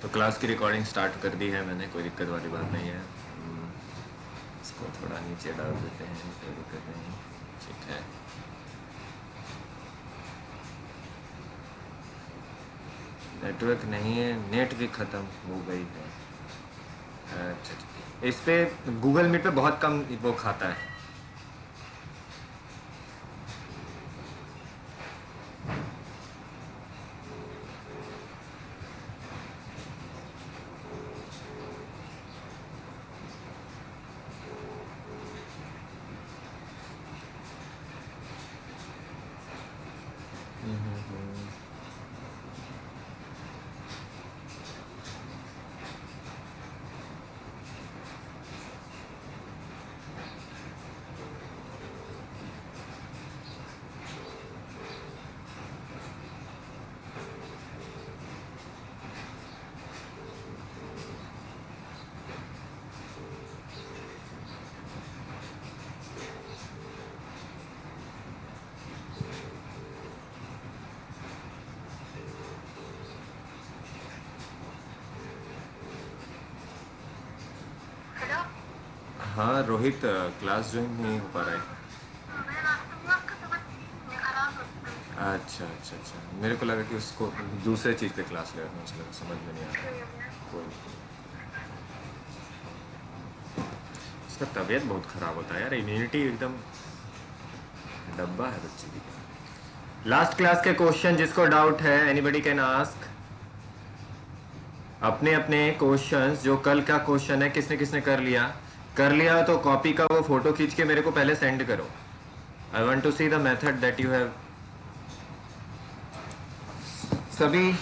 तो क्लास की recording start कर दी है मैंने, कोई दिक्कत वाली बात नहीं है। इसको थोड़ा नीचे डाल देते हैं, कोई दिक्कत नहीं। ठीक है, नेटवर्क नहीं है, नेट भी ख़त्म हो गई है। अच्छा अच्छा। इस पे गूगल मीट पे बहुत कम वो खाता है। हाँ रोहित, क्लास ज्वाइन नहीं हो पा रहा है। अच्छा अच्छा अच्छा, मेरे को लगा कि उसको दूसरे चीज़ पे क्लास ले रहा हूँ, इसलिए समझ में नहीं आ रहा। कोई, इसका तबीयत बहुत ख़राब होता है यार, इम्यूनिटी एकदम डब्बा है बच्चे की। लास्ट क्लास के क्वेश्चन जिसको डाउट है, एनीबडी कैन आस्क। अपने अपने क्वेश्चंस, जो कल का क्वेश्चन है किसने किसने कर लिया तो कॉपी का वो फोटो खींच के मेरे को पहले सेंड करो। I want to see the method that you have सभी।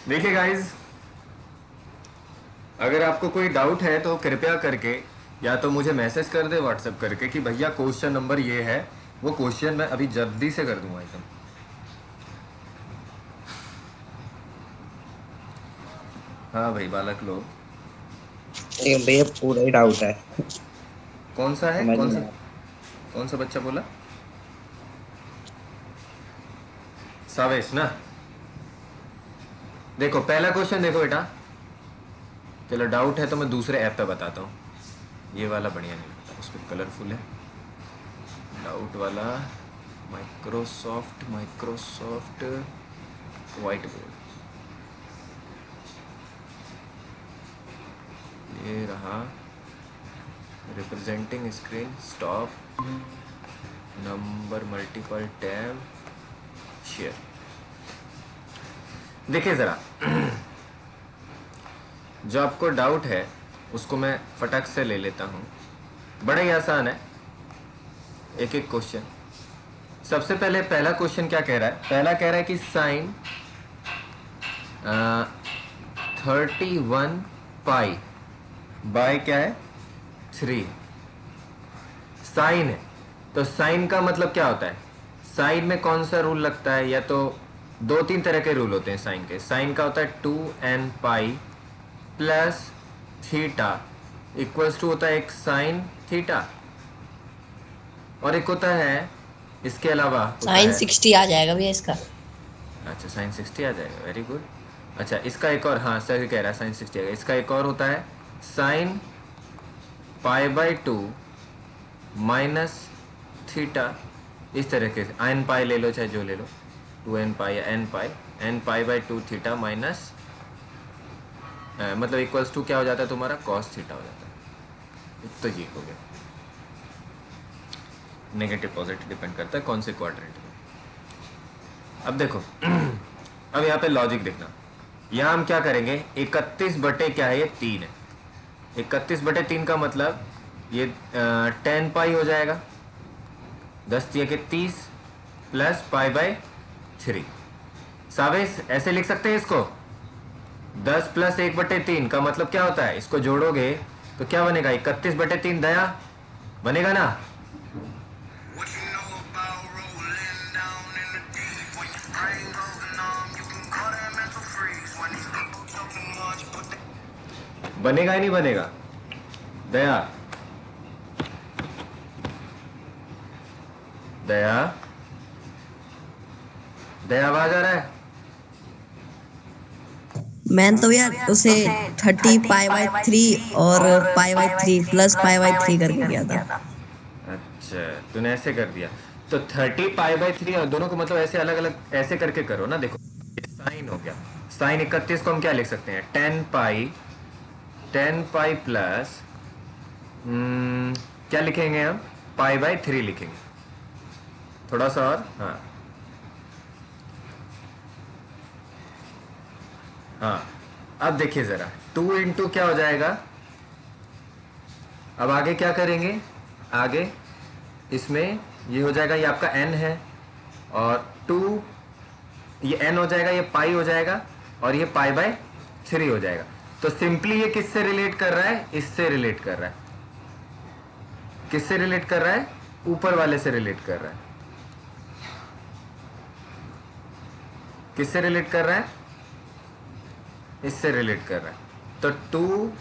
देखिए गाइज, अगर आपको कोई डाउट है तो कृपया करके या तो मुझे मैसेज कर दे व्हाट्सएप करके कि भैया क्वेश्चन नंबर ये है, वो क्वेश्चन मैं अभी जल्दी से कर दूंगा एकदम। हाँ भाई बालक लोग, लेकिन भैया पूरा ही डाउट है। कौन सा है, समझ कौन नहीं सा, आ रहा। कौन सा बच्चा बोला? सावेश ना। देखो पहला क्वेश्चन देखो बेटा, चलो डाउट है तो मैं दूसरे ऐप पे बताता हूँ, ये वाला बढ़िया नहीं लगता, उस पर कलरफुल है। डाउट वाला माइक्रोसॉफ्ट वाइट बोर्ड, ये रहा। Representing screen, stop, number multiple tab, share. देखिए ज़रा, जो आपको डाउट है उसको मैं फटाक से ले लेता हूँ, बड़ा ही आसान है, एक एक क्वेश्चन। सबसे पहले पहला क्वेश्चन क्या कह रहा है? पहला कह रहा है कि साइन 31 पाई बाय क्या है 3 साइन है। तो साइन का मतलब क्या होता है? साइन में कौन सा रूल लगता है? या तो दो तीन तरह के रूल होते हैं साइन के। साइन का होता है 2n pi plus theta equals to होता है एक साइन थीटा, और एक होता है इसके अलावा होता साइन है 60 आ जाएगा भैया इसका। अच्छा साइन 60 आ जाएगा, वेरी गुड। अच्छा इसका एक और, हाँ सही कह रहा है, साइन 60 आएगा। इसका एक और होता है साइन π/2 माइनस थीटा, इस तरीके से n पाई ले लो चाहे जो ले लो, 2n पाई या n π/2 थीटा माइनस मतलब इक्वल्स टू क्या हो जाता है तुम्हारा कॉस थीटा हो जाता है। तो ये हो गया, नेगेटिव पॉजिटिव डिपेंड करता है कौन से क्वाड्रेंट में। अब देखो अब यहाँ पे लॉजिक देखना, यहाँ हम क्या करेंगे, 31 बटे क्या है, ये 3 है। 31/3 का मतलब ये 10 पाई हो जाएगा, 10 के 30 प्लस π/3। सावेश ऐसे लिख सकते हैं इसको, 10 प्लस 1/3 का मतलब क्या होता है? इसको जोड़ोगे तो क्या बनेगा? 31/3 दया बनेगा ना? बनेगा ही नहीं बनेगा? दया, दया, दया आवाज आ रहा है? मैंने तो यार उसे 30 π/3 और π/3 प्लस π/3 करके किया था। अच्छा, तूने ऐसे कर दिया। तो 30π/3 और दोनों को मतलब ऐसे अलग अलग ऐसे करके करो ना। देखो साइन हो गया, साइन 31 को हम क्या लिख सकते हैं? 10 पाई प्लस क्या लिखेंगे हम? π/3 लिखेंगे। थोड़ा सा और, हाँ हाँ। अब देखिए जरा, 2 इंटू क्या हो जाएगा? अब आगे क्या करेंगे? आगे इसमें ये हो जाएगा, ये आपका n है, और 2 ये n हो जाएगा, ये पाई हो जाएगा, और ये π/3 हो जाएगा। तो सिंपली ये किससे रिलेट कर रहा है? इससे रिलेट कर रहा है। किससे रिलेट कर रहा है? ऊपर वाले से रिलेट कर रहा है। किससे रिलेट कर रहा है? इससे रिलेट कर रहा है। तो 2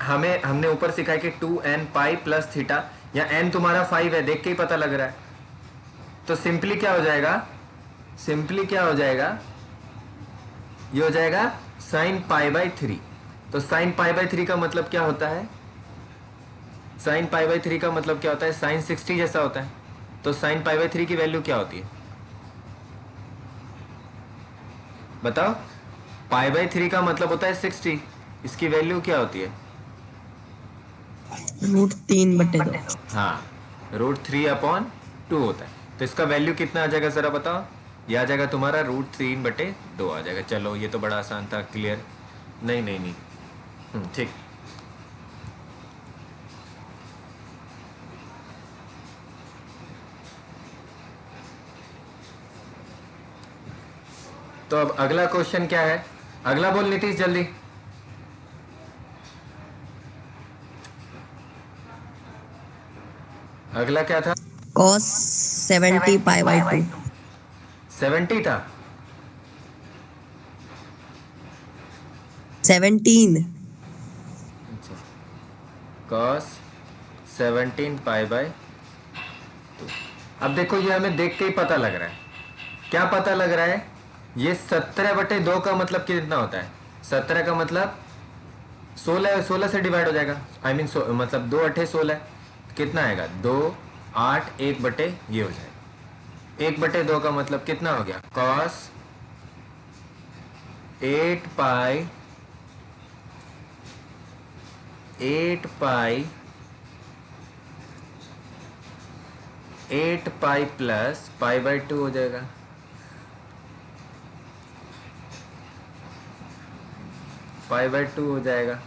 हमने ऊपर सीखा है कि 2n पाई प्लस थीटा, या n तुम्हारा 5 है, देख के ही पता लग रहा है। तो सिंपली क्या हो जाएगा? सिंपली क्या हो जाएगा? ये हो जाएगा साइन π/3। तो साइन π/3 का मतलब क्या होता है? साइन π/3 का मतलब क्या होता है? साइन 60 जैसा होता है। तो साइन π/3 की वैल्यू क्या होती है? बताओ। π/3 का मतलब होता है 60, इसकी वैल्यू क्या होती है? √3/2। हाँ, √3/2 होता है। तो इसका वैल्यू कितना आ जाएगा जरा बताओ? ये आ जाएगा तुम्हारा √3/2 आ जाएगा। चलो ये तो बड़ा आसान था, क्लियर? नहीं नहीं नहीं, ठीक। तो अब अगला क्वेश्चन क्या है? अगला बोल नीतीश जल्दी। अगला क्या था? cos 70 π/2। 70 था? 17। cos 17π/2। अब देखो ये हमें देख के ही पता लग रहा है। क्या पता लग रहा है? ये 17/2 का मतलब कितना होता है? 17 का मतलब 16 से डिवाइड हो जाएगा। आई मीन मतलब 2 8 16 कितना आएगा? 2 8 1 ये हो जाएगा। 1/2 का मतलब कितना हो गया? cos 8 पाई प्लस π/2 हो जाएगा। π/2 हो जाएगा।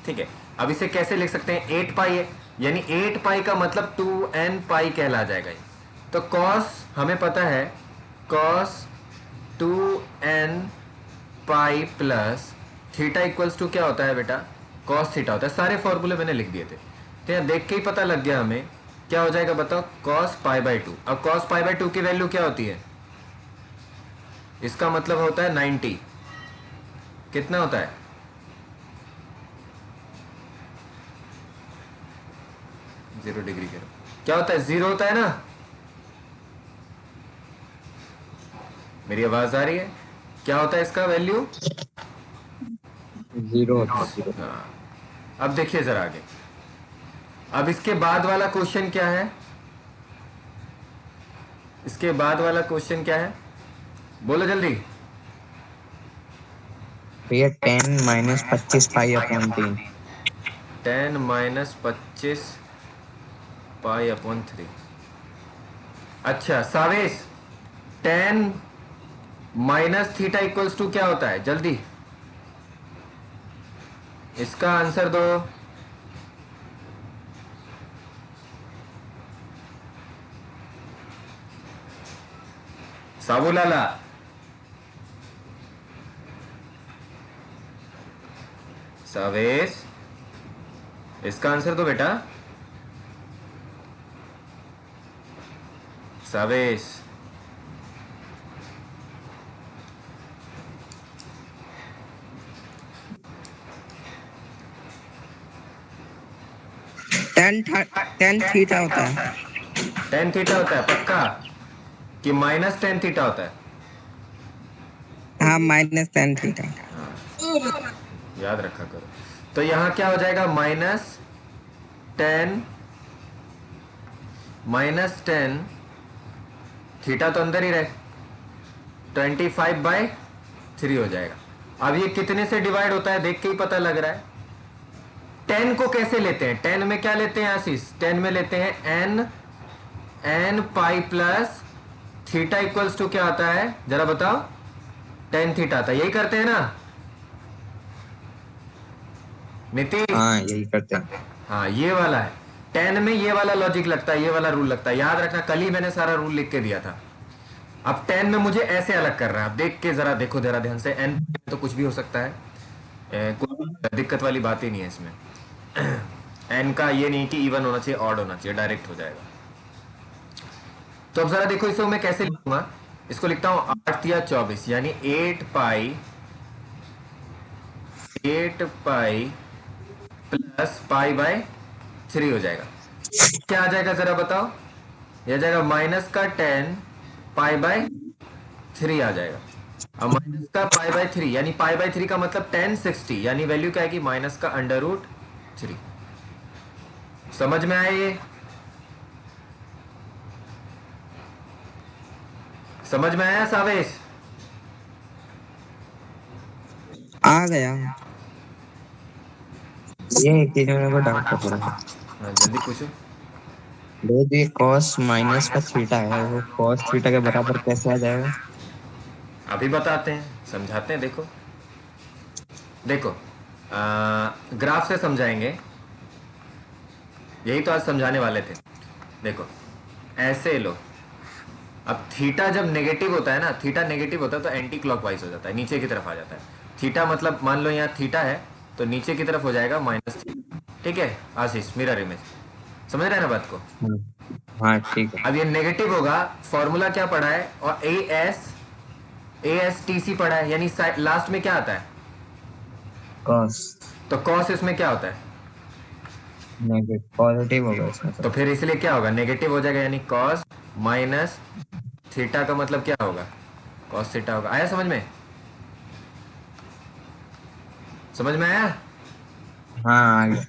ठीक है, अब इसे कैसे लिख सकते हैं? 8 पाई है, यानी 8 पाई का मतलब 2n पाई कहला जाएगा। तो cos हमें पता है, cos 2n pi plus theta equals to क्या होता है बेटा? cos थीटा होता है। सारे फॉर्मूले मैंने लिख दिए थे, तो यहाँ देख के ही पता लग गया हमें। क्या हो जाएगा बताओ? cos π/2। अब cos π/2 की वैल्यू क्या होती है? इसका मतलब होता है 90। कितना होता है? 0 डिग्री करो, क्या होता है? 0 होता है ना? मेरी आवाज आ रही है? क्या होता है इसका वैल्यू? 0। हाँ। अब देखिए जरा आगे। अब इसके बाद वाला क्वेश्चन क्या है? इसके बाद वाला क्वेश्चन क्या है? बोलो जल्दी। भैया 10 - 25 π/3। 10 - 25 π/3। अच्छा सावेश, 10 माइनस थीटा इक्वल्स टू क्या होता है? जल्दी इसका आंसर दो। साबू लाला, सावेश, इसका आंसर दो बेटा। सावेश, टेन थीटा होता है। टेन थीटा होता है पक्का कि माइनस टेन थीटा होता है? हाँ, माइनस टेन थीटा। याद रखा करो। तो यहाँ क्या हो जाएगा? माइनस टेन थीटा तो अंदर ही रहे, 25/3 हो जाएगा। अब ये कितने से डिवाइड होता है देख के ही पता लग रहा है। 10 को कैसे लेते हैं? 10 में क्या लेते हैं आशीष? 10 में लेते हैं n pi plus theta equals to क्या आता है जरा बताओ? 10 थीटा आता है। यही करते हैं ना नीतीश? हाँ, यही करते हैं। हाँ, ये वाला है 10 में, ये वाला लॉजिक लगता है, ये वाला रूल लगता है। याद रखना, कल ही मैंने सारा रूल लिख के दिया था। अब 10 में मुझे ऐसे अलग कर रहा है, आप देख के जरा देखो जरा ध्यान से। n तो कुछ भी हो सकता है, कोई दिक्कत वाली बात ही नहीं है इसमें। n का ये नहीं कि इवन होना चाहिए ऑड होना चाहिए, डायरेक्ट हो जाएगा। तो अब जरा देखो इसे मैं कैसे लिखूंगा। इसको लिखता हूं 8 या 24 यानी 8 पाई प्लस पाई बाय 3 हो जाएगा। क्या आ जाएगा जरा बताओ? यह आ जाएगा माइनस का 10 पाई बाय 3 आ जाएगा। अब माइनस का पाई बाय 3 यानी पाई बाय 3 का मतलब 1060 यानी वैल्यू क्या आएगी? माइनस का √3। समझ में आया? ये समझ में आया सावेश? आ गया। ये एक चीज मेरे को डाउट हो रहा है। हाँ, जल्दी पूछो। ये cos माइनस का थीटा है, वो cos थीटा के बराबर कैसे आ जाएगा? अभी बताते हैं, समझाते हैं। देखो देखो ग्राफ से समझाएंगे, यही तो आज समझाने वाले थे। देखो ऐसे लो। अब थीटा जब नेगेटिव होता है ना, थीटा नेगेटिव होता है तो एंटी क्लॉकवाइज हो जाता है, नीचे की तरफ आ जाता है। थीटा मतलब मान लो यहाँ थीटा है तो नीचे की तरफ हो जाएगा माइनस। ठीक है आशीष, मिरर इमेज, समझ रहे हैं ना बात को? हाँ, ठीक है। अब ये नेगेटिव होगा, फॉर्मूला क्या पढ़ा है? और ASTC पढ़ा है, यानी लास्ट में क्या आता है? cos तो कॉस इसमें क्या होता है? नेगेटिव पॉजिटिव होगा इसमें तो फिर इसलिए क्या होगा? नेगेटिव हो जाएगा, यानी कॉस माइनस थीटा का मतलब क्या होगा? कॉस थीटा होगा। आया समझ में? समझ में आया? हाँ, आ गया।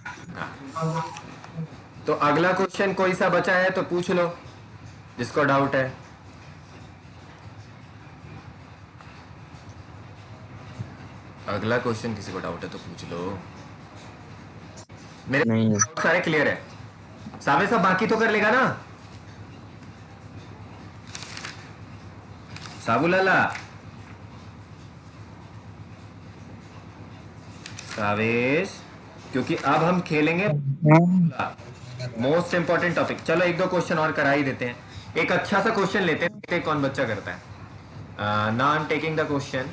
तो अगला क्वेश्चन कोई सा बचा है तो पूछ लो जिसको डाउट है। अगला क्वेश्चन किसी को डाउट है तो पूछ लो। मेरे नहीं, सारे क्लियर है। सावे सब बाकी तो कर लेगा ना साबू लाला? सावेश, क्योंकि अब हम खेलेंगे मोस्ट इंपॉर्टेंट टॉपिक। चलो एक दो क्वेश्चन और करा ही देते हैं। एक अच्छा सा क्वेश्चन लेते हैं, देखते हैं कौन बच्चा करता है। Now I am taking the question.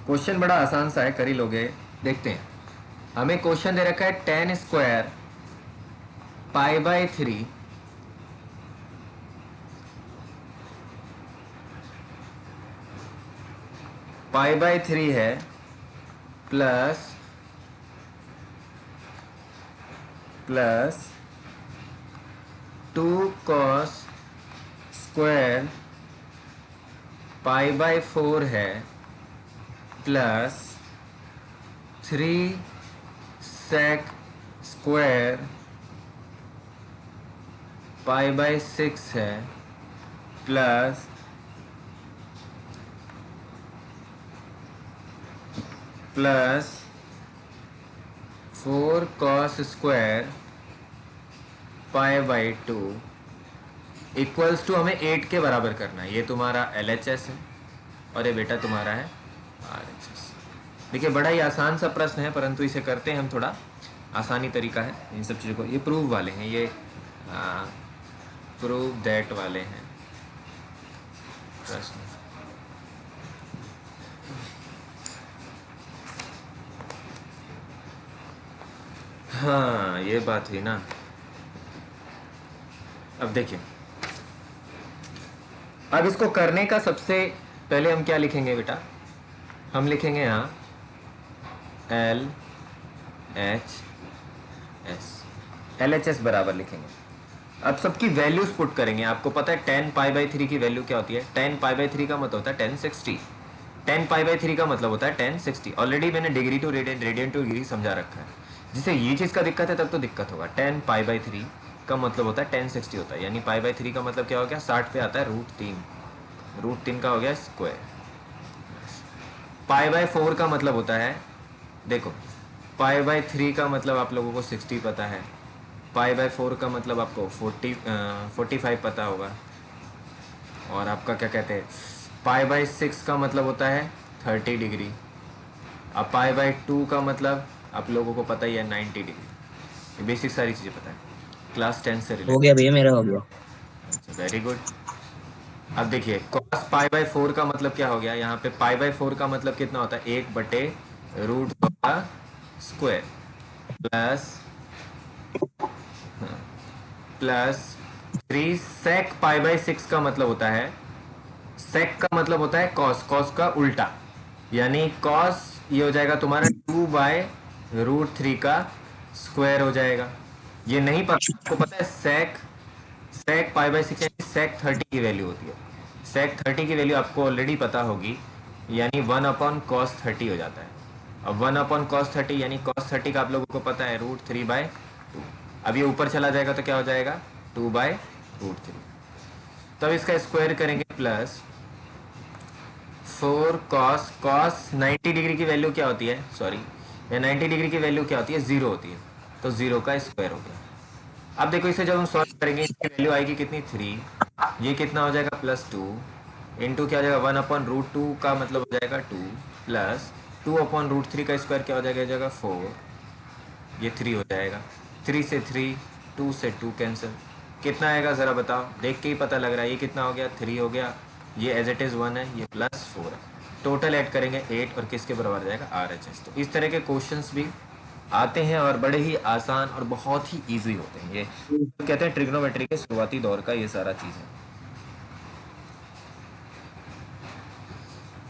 Question बड़ा आसान सा है, कर ही लोगे। देखते हैं, हमें क्वेश्चन दे रखा है 10² π/3 π/3 है प्लस 2 cos स्क्वायर π/4 है प्लस 3 sec स्क्वायर π/6 है plus 4 cos square π/2 equals to हमें 8 के बराबर करना है। ये तुम्हारा LHS है और ये बेटा तुम्हारा है RHS। देखिए बड़ा ही आसान सा प्रश्न है, परंतु इसे करते हैं हम, थोड़ा आसानी तरीका है इन सब चीज़ों को। ये प्रूव वाले हैं, ये प्रूव दैट वाले हैं प्रश्न। हाँ ये बात हुई ना। अब देखिए, अब इसको करने का सबसे पहले हम क्या लिखेंगे बेटा, हम लिखेंगे यहाँ L H S, L H S बराबर लिखेंगे। अब सबकी वैल्यूज पुट करेंगे। आपको पता है 10 पाई/3 की वैल्यू क्या होती है? 10 पाई/3 का मतलब होता है 1060। 10 पाई/3 का मतलब होता है 1060। ऑलरेडी मैंने degree to radian, radian to degree समझा रखा है। जिसे ये चीज़ का दिक्कत है तब तो दिक्कत होगा। 10 पाई/3 का मतलब होता है 1060 होता है, यानी पाई/3 का मतलब क्या हो गया, 60 पे आता है √3। √3 का हो गया स्क्वायर। पाई/4 का मतलब होता है, देखो पाई/3 का मतलब आप लोगों को 60 पता है, पाई/4 का मतलब आपको 45 पता होगा, और आपका क्या कहते हैं पाई/6 का मतलब होता है 30 डिग्री। अब पाई/2 का मतलब आप लोगों को पता ही है 90 डिग्री। ये बेसिक सारी चीज़ें पता है, क्लास 10 से हो रिलेटेड। गया भैया, मेरा हो गया। अच्छा वेरी गुड। अब देखिए cos पाई/4 का मतलब क्या हो गया, यहाँ पे पाई/4 का मतलब कितना होता है, 1/√2 का स्क्वायर प्लस प्लस 3 सेक पाई/6 का मतलब होता है, सेक का मतलब होता है कॉस, कॉस का उल्टा, यानी कॉस ये हो जाएगा तुम्हारा 2/√3 का स्क्वायर हो जाएगा। ये नहीं पता आपको, पता है सेक, सेक पाई/6 यानी सेक 30 की वैल्यू होती है। सेक 30 की वैल्यू आपको ऑलरेडी पता होगी, यानी 1/cos30 हो जाता है। अब 1/cos30 यानी cos30 का आप लोगों को पता है √3/2। अब ये ऊपर चला जाएगा तो क्या हो जाएगा 2/√3। तब इसका स्क्वायर करेंगे प्लस 4 cos, cos 90 डिग्री की वैल्यू क्या होती है, सॉरी ये 90 डिग्री की वैल्यू क्या होती है, 0 होती है, तो 0 का स्क्वायर हो गया। अब देखो इसे जब हम सॉल्व करेंगे इसकी वैल्यू आएगी कितनी 3, ये कितना हो जाएगा +2 इंटू क्या हो जाएगा 1/√2 का मतलब हो जाएगा 2 प्लस 2/√3 का स्क्वायर क्या हो जाएगा, हो जाएगा 4, ये 3 हो जाएगा। 3 से 3, 2 से 2 कैंसिल, कितना आएगा ज़रा बताओ, देख के ही पता लग रहा है। ये कितना हो गया 3 हो गया, ये एज इट इज़ 1 है, ये +4 है। टोटल ऐड करेंगे 8 और किसके बराबर जाएगा RHS। तो इस तरह के क्वेश्चंस भी आते हैं और बड़े ही आसान और बहुत ही इजी होते हैं। ये कहते हैं ट्रिग्नोमेट्री के शुरुआती दौर का ये सारा चीज़ है।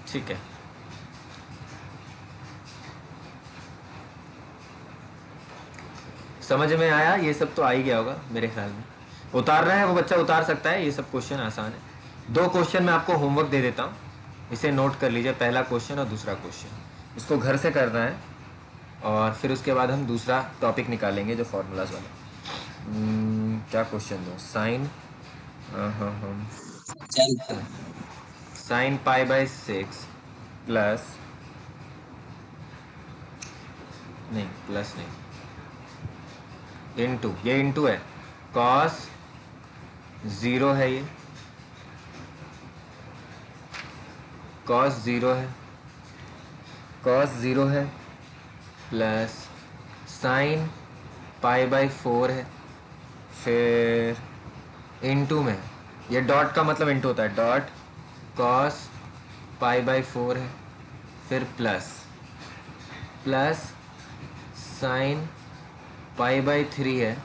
ठीक है, समझ में आया? ये सब तो आ ही गया होगा मेरे ख्याल में। उतारना है वो बच्चा उतार सकता है, ये सब क्वेश्चन आसान है। 2 क्वेश्चन मैं आपको होमवर्क दे देता हूँ, इसे नोट कर लीजिए, पहला क्वेश्चन और दूसरा क्वेश्चन। इसको घर से करना है और फिर उसके बाद हम दूसरा टॉपिक निकालेंगे जो फॉर्मूलाज वाला। क्या क्वेश्चन दो, साइन चल साइन पाई/6 प्लस, नहीं प्लस नहीं, इनटू, ये इनटू है, कॉस 0 है, ये कॉस 0 है, कॉस 0 है प्लस साइन पाई/4 है, फिर इनटू में ये डॉट का मतलब इनटू होता है, डॉट कॉस पाई/4 है, फिर प्लस प्लस साइन पाई/3 है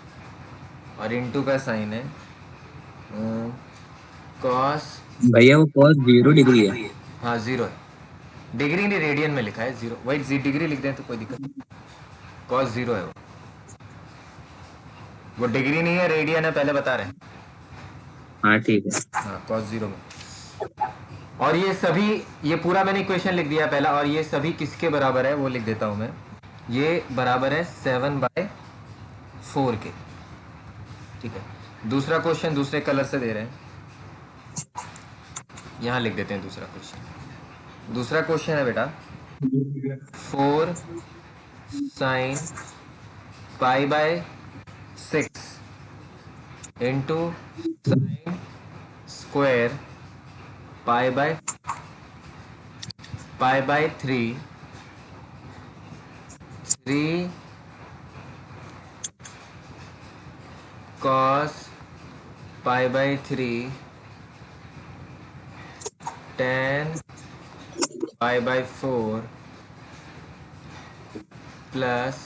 और इनटू का साइन है कॉस, भैया, वो cos 0 डिग्री है। हाँ 0 है, डिग्री नहीं रेडियन में लिखा है 0, वही डिग्री लिख दें तो कोई दिक्कत नहीं। कॉस 0 है वो डिग्री नहीं है, रेडियन है, पहले बता रहे हैं। हाँ ठीक है। हाँ कॉस 0 में, और ये सभी, ये पूरा मैंने इक्वेशन लिख दिया पहला, और ये सभी किसके बराबर है वो लिख देता हूँ मैं, ये बराबर है 7/4 के। ठीक है, दूसरा क्वेश्चन दूसरे कलर से दे रहे हैं, यहाँ लिख देते हैं दूसरा क्वेश्चन। दूसरा क्वेश्चन है बेटा 4 साइन पाई/6 इंटू साइन स्क्वायर पाई/3 3 cos पाई/3 tan पाई/4 प्लस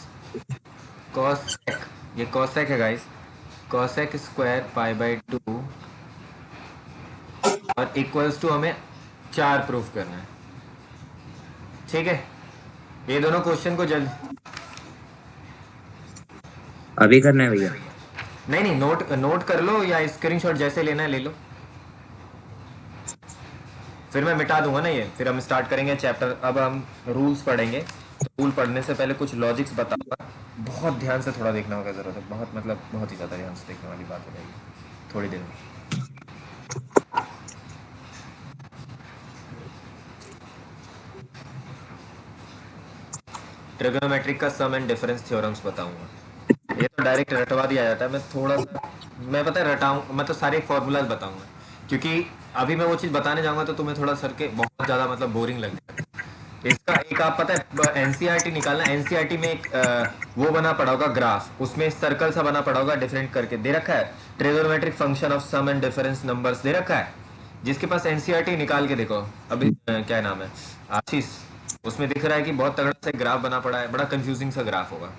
कॉसेक, ये कॉसेक है guys, cosec square pi by 2 और इक्वल्स टू हमें 4 प्रूफ करना है। ठीक है, ये दोनों क्वेश्चन को जल्द, अभी करना है भैया? नहीं नहीं, नोट नोट कर लो या स्क्रीनशॉट जैसे लेना है ले लो, फिर मैं मिटा दूंगा ना ये, फिर हम स्टार्ट करेंगे चैप्टर। अब हम रूल्स पढ़ेंगे, तो रूल पढ़ने से पहले कुछ लॉजिक्स बताऊंगा, बहुत ध्यान से थोड़ा देखना होगा ज़रूरत है, बहुत मतलब बहुत ही ज़्यादा ध्यान से देखने वाली बात हो जाएगी थोड़ी देर में। ट्रिग्नोमेट्रिक का सम एंड डिफरेंस थ्योरम्स बताऊंगा, ये तो डायरेक्ट रटवा दिया जाता है, मैं थोड़ा सा, मैं पता है रटाऊँ, मैं तो सारे फॉर्मूलाज बताऊंगा, क्योंकि अभी मैं वो चीज़ बताने जाऊंगा तो तुम्हें थोड़ा सर के बहुत ज़्यादा मतलब बोरिंग लगेगा। इसका एक आप पता है एनसीईआरटी निकालना, एनसीईआरटी में एक वो बना पड़ा होगा ग्राफ, उसमें सर्कल सा बना पड़ा होगा डिफरेंट करके दे रखा है, trigonometric function of sum and difference numbers दे रखा है। जिसके पास एनसीईआरटी निकाल के देखो अभी, क्या नाम है, आशीष, उसमें दिख रहा है कि बहुत तगड़ा सा ग्राफ बना पड़ा है, बड़ा कंफ्यूजिंग सा ग्राफ होगा,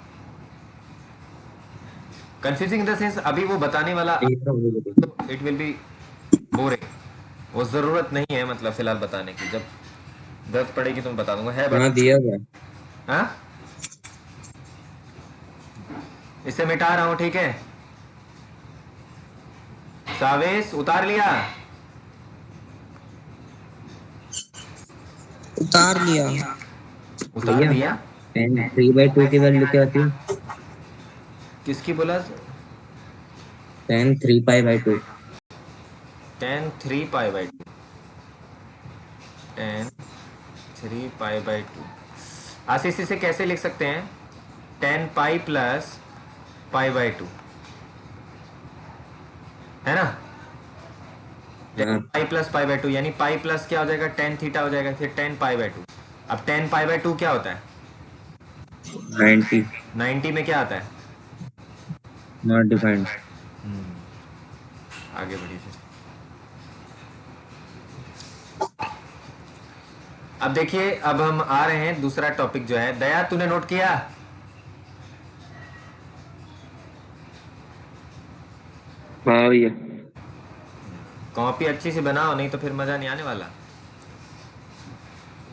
कंफ्यूजिंग इन द सेंस अभी वो बताने वाला तो इट विल बी बोरिंग, वो जरूरत नहीं है मतलब फिलहाल बताने की, जब जरूरत पड़ेगी तो मैं बता दूंगा, है हाँ दिया हुआ है। हाँ, इसे मिटा रहा हूं, ठीक है, सावेश उतार लिया, उतार लिया। उतार भैया दिया, 3/2 की वैल्यू क्या होती है? किसकी बोला, 3/2। tan 3 pi by 2, tan 3 pi by 2, आशीष इसे कैसे लिख सकते हैं, tan pi plus pi by 2, है ना, हाँ पाई प्लस पाई बाई 2, यानी पाई प्लस क्या हो जाएगा, tan थीटा हो जाएगा, फिर tan पाई बाई 2। अब tan पाई बाई 2 क्या होता है, 90 90 में क्या आता है, नॉट डिफाइंड। आगे बढ़िए फिर, अब देखिए, अब हम आ रहे हैं दूसरा टॉपिक जो है, दया तूने नोट किया, हाँ भैया। कॉपी अच्छी से बनाओ नहीं तो फिर मजा नहीं आने वाला।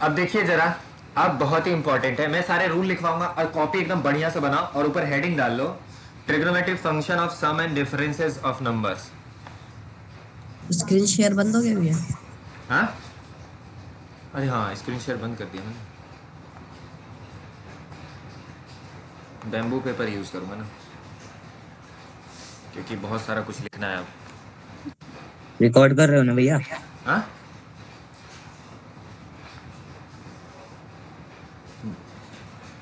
अब देखिए जरा, अब बहुत ही इंपॉर्टेंट है, मैं सारे रूल लिखवाऊंगा और कॉपी एकदम बढ़िया से बनाओ और ऊपर हेडिंग डाल लो, trigonometric function of sum and differences of numbers. Screen share बंद हो गया भैया? हाँ, अरे हाँ, स्क्रीन शेयर बंद कर दिया मैंने, बैम्बू पेपर यूज करूंगा ना, क्योंकि बहुत सारा कुछ लिखना है अब। रिकॉर्ड कर रहे हो ना भैया? हाँ,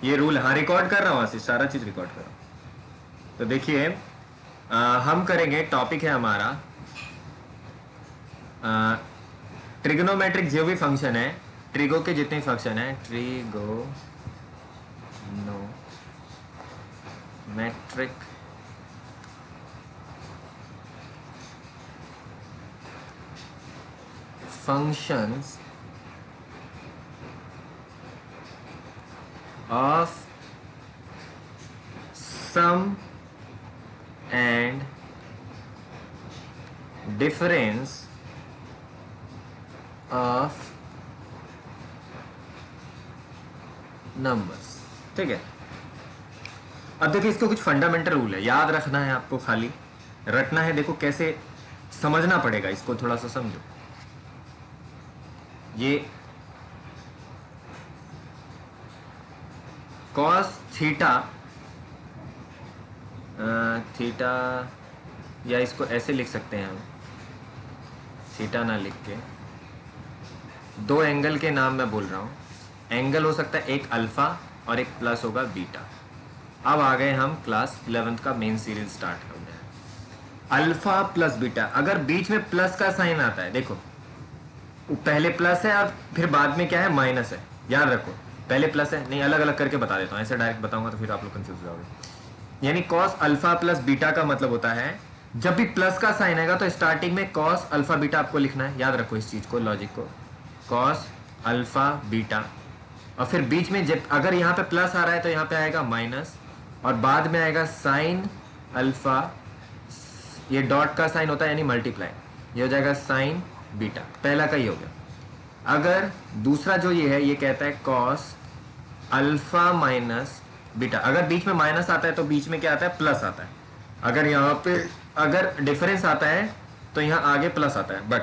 ये रूल, हाँ रिकॉर्ड कर रहा हूँ आशीष, सारा चीज रिकॉर्ड कर रहा हूँ। तो देखिए, हम करेंगे, टॉपिक है हमारा ट्रिग्नोमेट्रिक जो भी फंक्शन है, ट्रिगो के जितने फंक्शन है, trigonometric functions of sum and difference of numbers। ठीक है, अब देखिए इसको कुछ फंडामेंटल रूल है, याद रखना है आपको, खाली रटना है, देखो कैसे समझना पड़ेगा इसको, थोड़ा सा समझो। ये cos थीटा, थीटा, या इसको ऐसे लिख सकते हैं हम, थीटा ना लिख के, दो एंगल के नाम मैं बोल रहा हूँ, एंगल हो सकता है एक अल्फा और एक प्लस होगा बीटा। अब आ गए हम क्लास 11th का मेन सीरीज स्टार्ट हो गया, अल्फा प्लस बीटा, अगर बीच में प्लस का साइन आता है, देखो पहले प्लस है और फिर बाद में क्या है, माइनस है, याद रखो, पहले प्लस है, नहीं अलग अलग करके बता देता हूँ, ऐसे डायरेक्ट बताऊंगा तो फिर आप लोग कंफ्यूज हो जाओगे। यानी कॉस अल्फा प्लस बीटा का मतलब होता है, जब भी प्लस का साइन आएगा तो स्टार्टिंग में कॉस अल्फा बीटा आपको लिखना है, याद रखो इस चीज को, लॉजिक को, कॉस अल्फा बीटा, और फिर बीच में जब अगर यहाँ पे प्लस आ रहा है तो यहाँ पे आएगा माइनस, और बाद में आएगा साइन अल्फा, ये डॉट का साइन होता है यानी मल्टीप्लाई, ये हो जाएगा साइन बीटा, पहला का ही हो गया। अगर दूसरा जो ये है ये कहता है कॉस अल्फा माइनस बीटा, अगर बीच में माइनस आता है तो बीच में क्या आता है, प्लस आता है। अगर यहाँ पे अगर डिफरेंस आता है तो यहाँ आगे प्लस आता है, बट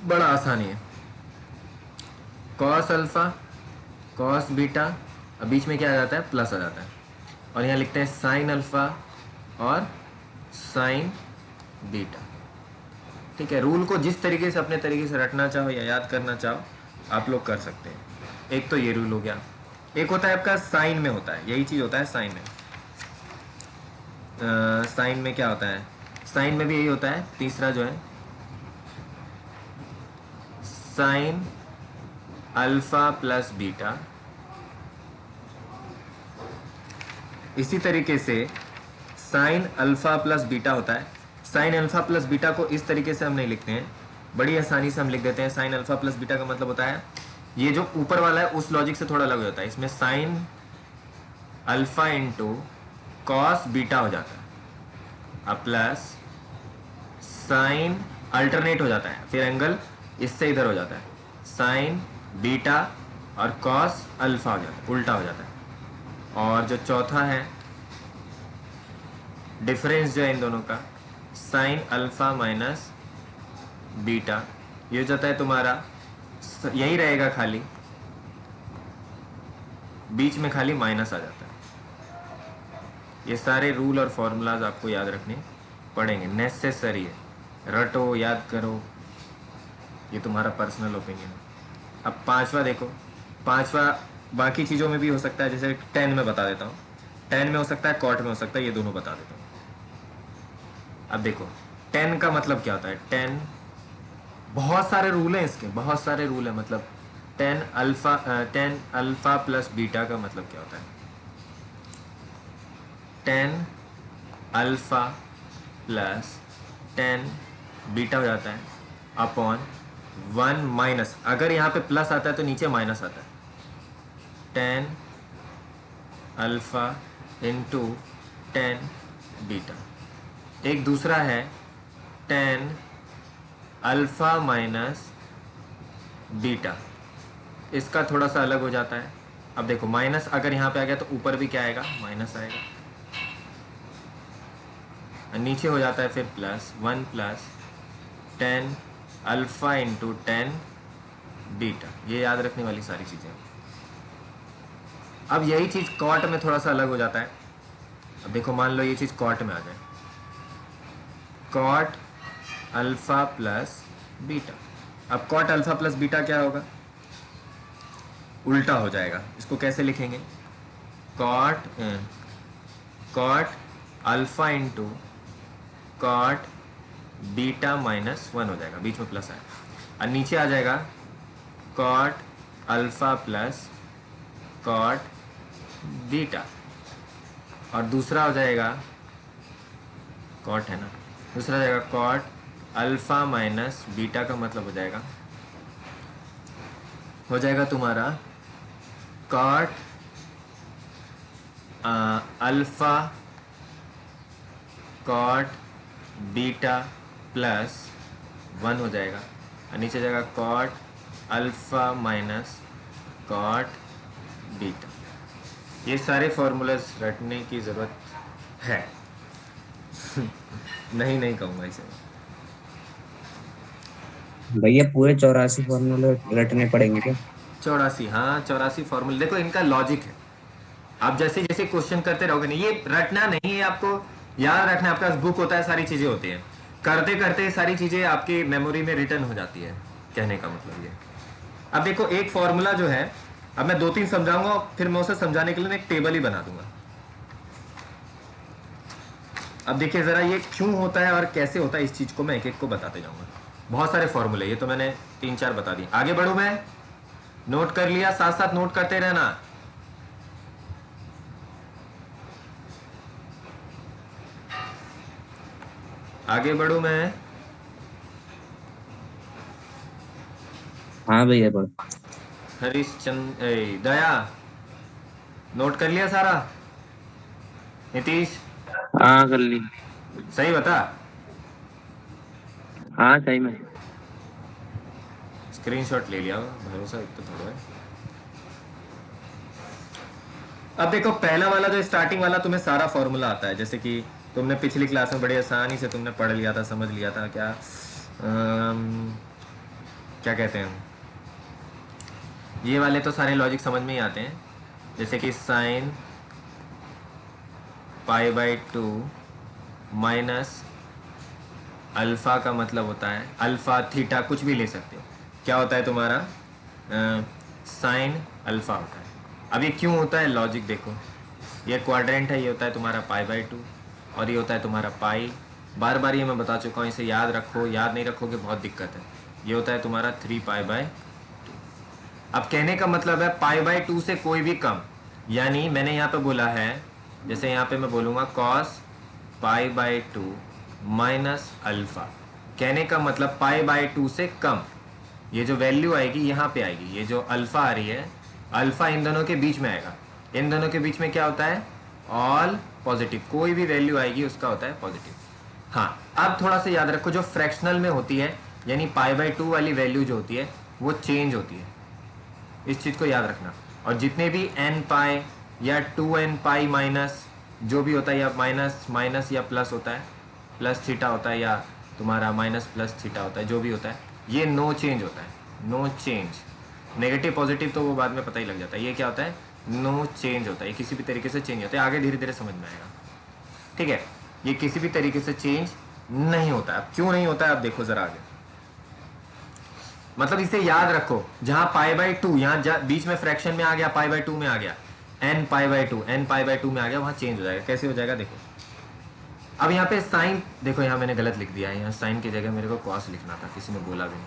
बड़ा आसानी है। कॉस अल्फा कॉस बीटा, अब बीच में क्या आ जाता है, प्लस आ जाता है, और यहाँ लिखते हैं साइन अल्फा और साइन बीटा। ठीक है, रूल को जिस तरीके से अपने तरीके से रटना चाहो या याद करना चाहो आप लोग कर सकते हैं। एक तो ये रूल हो गया, एक होता है आपका साइन में होता है, यही चीज़ होता है साइन में। साइन में क्या होता है, साइन में भी यही होता है, तीसरा जो है साइन अल्फा प्लस बीटा। इसी तरीके से साइन अल्फा प्लस बीटा होता है। साइन अल्फा प्लस बीटा को इस तरीके से हम नहीं लिखते हैं, बड़ी आसानी से हम लिख देते हैं। साइन अल्फा प्लस बीटा का मतलब होता है, ये जो ऊपर वाला है उस लॉजिक से थोड़ा अलग हो जाता है। इसमें sine alpha into cos beta हो जाता है, अब प्लस साइन अल्टरनेट हो जाता है, फिर एंगल इससे इधर हो जाता है, साइन बीटा और कॉस अल्फा हो जाता है, उल्टा हो जाता है। और जो चौथा है डिफरेंस जो है इन दोनों का, साइन अल्फा माइनस बीटा, ये हो जाता है तुम्हारा, यही रहेगा खाली, बीच में खाली माइनस आ जाता है। ये सारे रूल और फॉर्मूलाज आपको याद रखने पड़ेंगे, नेसेसरी है, रटो याद करो, ये तुम्हारा पर्सनल ओपिनियन है। अब पांचवा देखो, पांचवा बाकी चीज़ों में भी हो सकता है, जैसे 10 में बता देता हूँ, 10 में हो सकता है, कॉट में हो सकता है, ये दोनों बता देता हूँ। अब देखो 10 का मतलब क्या होता है, 10 बहुत सारे रूल हैं इसके, बहुत सारे रूल हैं, मतलब 10 अल्फा प्लस बीटा का मतलब क्या होता है, 10 अल्फा प्लस 10 बीटा हो जाता है अपॉन 1 माइनस, अगर यहाँ पे प्लस आता है तो नीचे माइनस आता है, 10 अल्फा इंटू 10 बीटा। एक दूसरा है 10 अल्फा माइनस बीटा, इसका थोड़ा सा अलग हो जाता है। अब देखो माइनस अगर यहाँ पे आ गया तो ऊपर भी क्या आएगा, माइनस आएगा, नीचे हो जाता है फिर plus 1 plus 10 alpha into 10 beta. ये याद रखने वाली सारी चीज़ें। अब यही चीज़ कॉट में थोड़ा सा अलग हो जाता है। अब देखो मान लो ये चीज़ कॉट में आ जाए, कॉट अल्फा प्लस बीटा। अब कॉट अल्फा प्लस बीटा क्या होगा, उल्टा हो जाएगा। इसको कैसे लिखेंगे, cot alpha into cot beta minus 1 हो जाएगा, बीच में प्लस है, और नीचे आ जाएगा cot alpha plus cot beta, और दूसरा हो जाएगा कॉट है ना, दूसरा हो जाएगा कॉट अल्फा माइनस बीटा का मतलब हो जाएगा तुम्हारा cot alpha cot beta plus 1 हो जाएगा, और नीचे जाएगा cot alpha minus cot beta. ये सारे फॉर्मूलाज रटने की ज़रूरत है नहीं कहूँगा इसे। भैया पूरे 84 फॉर्मूले रटने पड़ेंगे क्या? 84, हाँ 84 फॉर्मूले। देखो इनका लॉजिक है, आप जैसे जैसे क्वेश्चन करते रहोगे नहीं, ये रटना नहीं है, आपको याद रखना है। आपके पास बुक होता है, सारी चीज़ें होती हैं, करते करते सारी चीज़ें आपकी मेमोरी में रिटर्न हो जाती है, कहने का मतलब ये। अब देखो एक फॉर्मूला जो है, अब मैं 2-3 समझाऊंगा, फिर मैं उसे समझाने के लिए एक टेबल ही बना दूंगा। अब देखिए ज़रा ये क्यों होता है और कैसे होता है, इस चीज़ को मैं एक एक को बताते जाऊंगा। बहुत सारे फॉर्मूले, ये तो मैंने 3-4 बता दिए। आगे बढ़ूँ मैं, नोट कर लिया, साथ साथ नोट करते रहना। आगे बढ़ूँ मैं, हाँ भैया बढ़। हरिश्चंद्र दया, नोट कर लिया सारा? नीतीश हाँ कर ली। सही बता। हाँ सही में। स्क्रीनशॉट ले लिया होगा, भरोसा एक तो थोड़ा है। अब देखो पहला वाला जो स्टार्टिंग वाला तुम्हें सारा फॉर्मूला आता है, जैसे कि तुमने पिछली क्लास में बड़ी आसानी से तुमने पढ़ लिया था, समझ लिया था। क्या क्या कहते हैं, ये वाले तो सारे लॉजिक समझ में ही आते हैं, जैसे कि sign pi by two minus alpha का मतलब होता है अल्फ़ा थीटा, कुछ भी ले सकते हो। क्या होता है तुम्हारा साइन अल्फ़ा होता है। अब ये क्यों होता है, लॉजिक देखो। ये क्वाड्रेंट है, ये होता है तुम्हारा पाई बाई टू, और ये होता है तुम्हारा पाई। बार बार ये मैं बता चुका हूँ, इसे याद रखो, याद नहीं रखोगे बहुत दिक्कत है। ये होता है तुम्हारा 3 पाई बाई टू। अब कहने का मतलब है पाई बाई टू से कोई भी कम, यानी मैंने यहाँ पे बोला है, जैसे यहाँ पे मैं बोलूँगा cos pi by two minus alpha, कहने का मतलब पाई बाई टू से कम। ये जो वैल्यू आएगी यहाँ पे आएगी, ये जो अल्फ़ा आ रही है, अल्फ़ा इन दोनों के बीच में आएगा। इन दोनों के बीच में क्या होता है, ऑल पॉजिटिव, कोई भी वैल्यू आएगी उसका होता है पॉजिटिव। हाँ, अब थोड़ा सा याद रखो, जो फ्रैक्शनल में होती है, यानी पाई बाई टू वाली वैल्यू जो होती है वो चेंज होती है, इस चीज़ को याद रखना। और जितने भी एन पाई या 2n पाई माइनस जो भी होता है, या माइनस माइनस या प्लस होता है, प्लस थीटा होता है, या तुम्हारा माइनस प्लस थीटा होता है, जो भी होता है, ये नो चेंज होता है, नो चेंज। नेगेटिव पॉजिटिव तो वो बाद में पता ही लग जाता है, ये क्या होता है, नो चेंज होता है, ये किसी भी तरीके से चेंज होता है, आगे धीरे धीरे समझ में आएगा। ठीक है, ये किसी भी तरीके से चेंज नहीं होता है। अब क्यों नहीं होता है, अब देखो जरा आगे, मतलब इसे याद रखो, जहां पाई बाई टू, यहाँ बीच में फ्रैक्शन में आ गया, पाई बाई टू में आ गया, n pi by two, n pi by two में आ गया, वहां चेंज हो जाएगा। कैसे हो जाएगा देखो, अब यहाँ पे साइन देखो, यहाँ मैंने गलत लिख दिया है, यहाँ साइन की जगह मेरे को कॉस लिखना था, किसी ने बोला भी नहीं।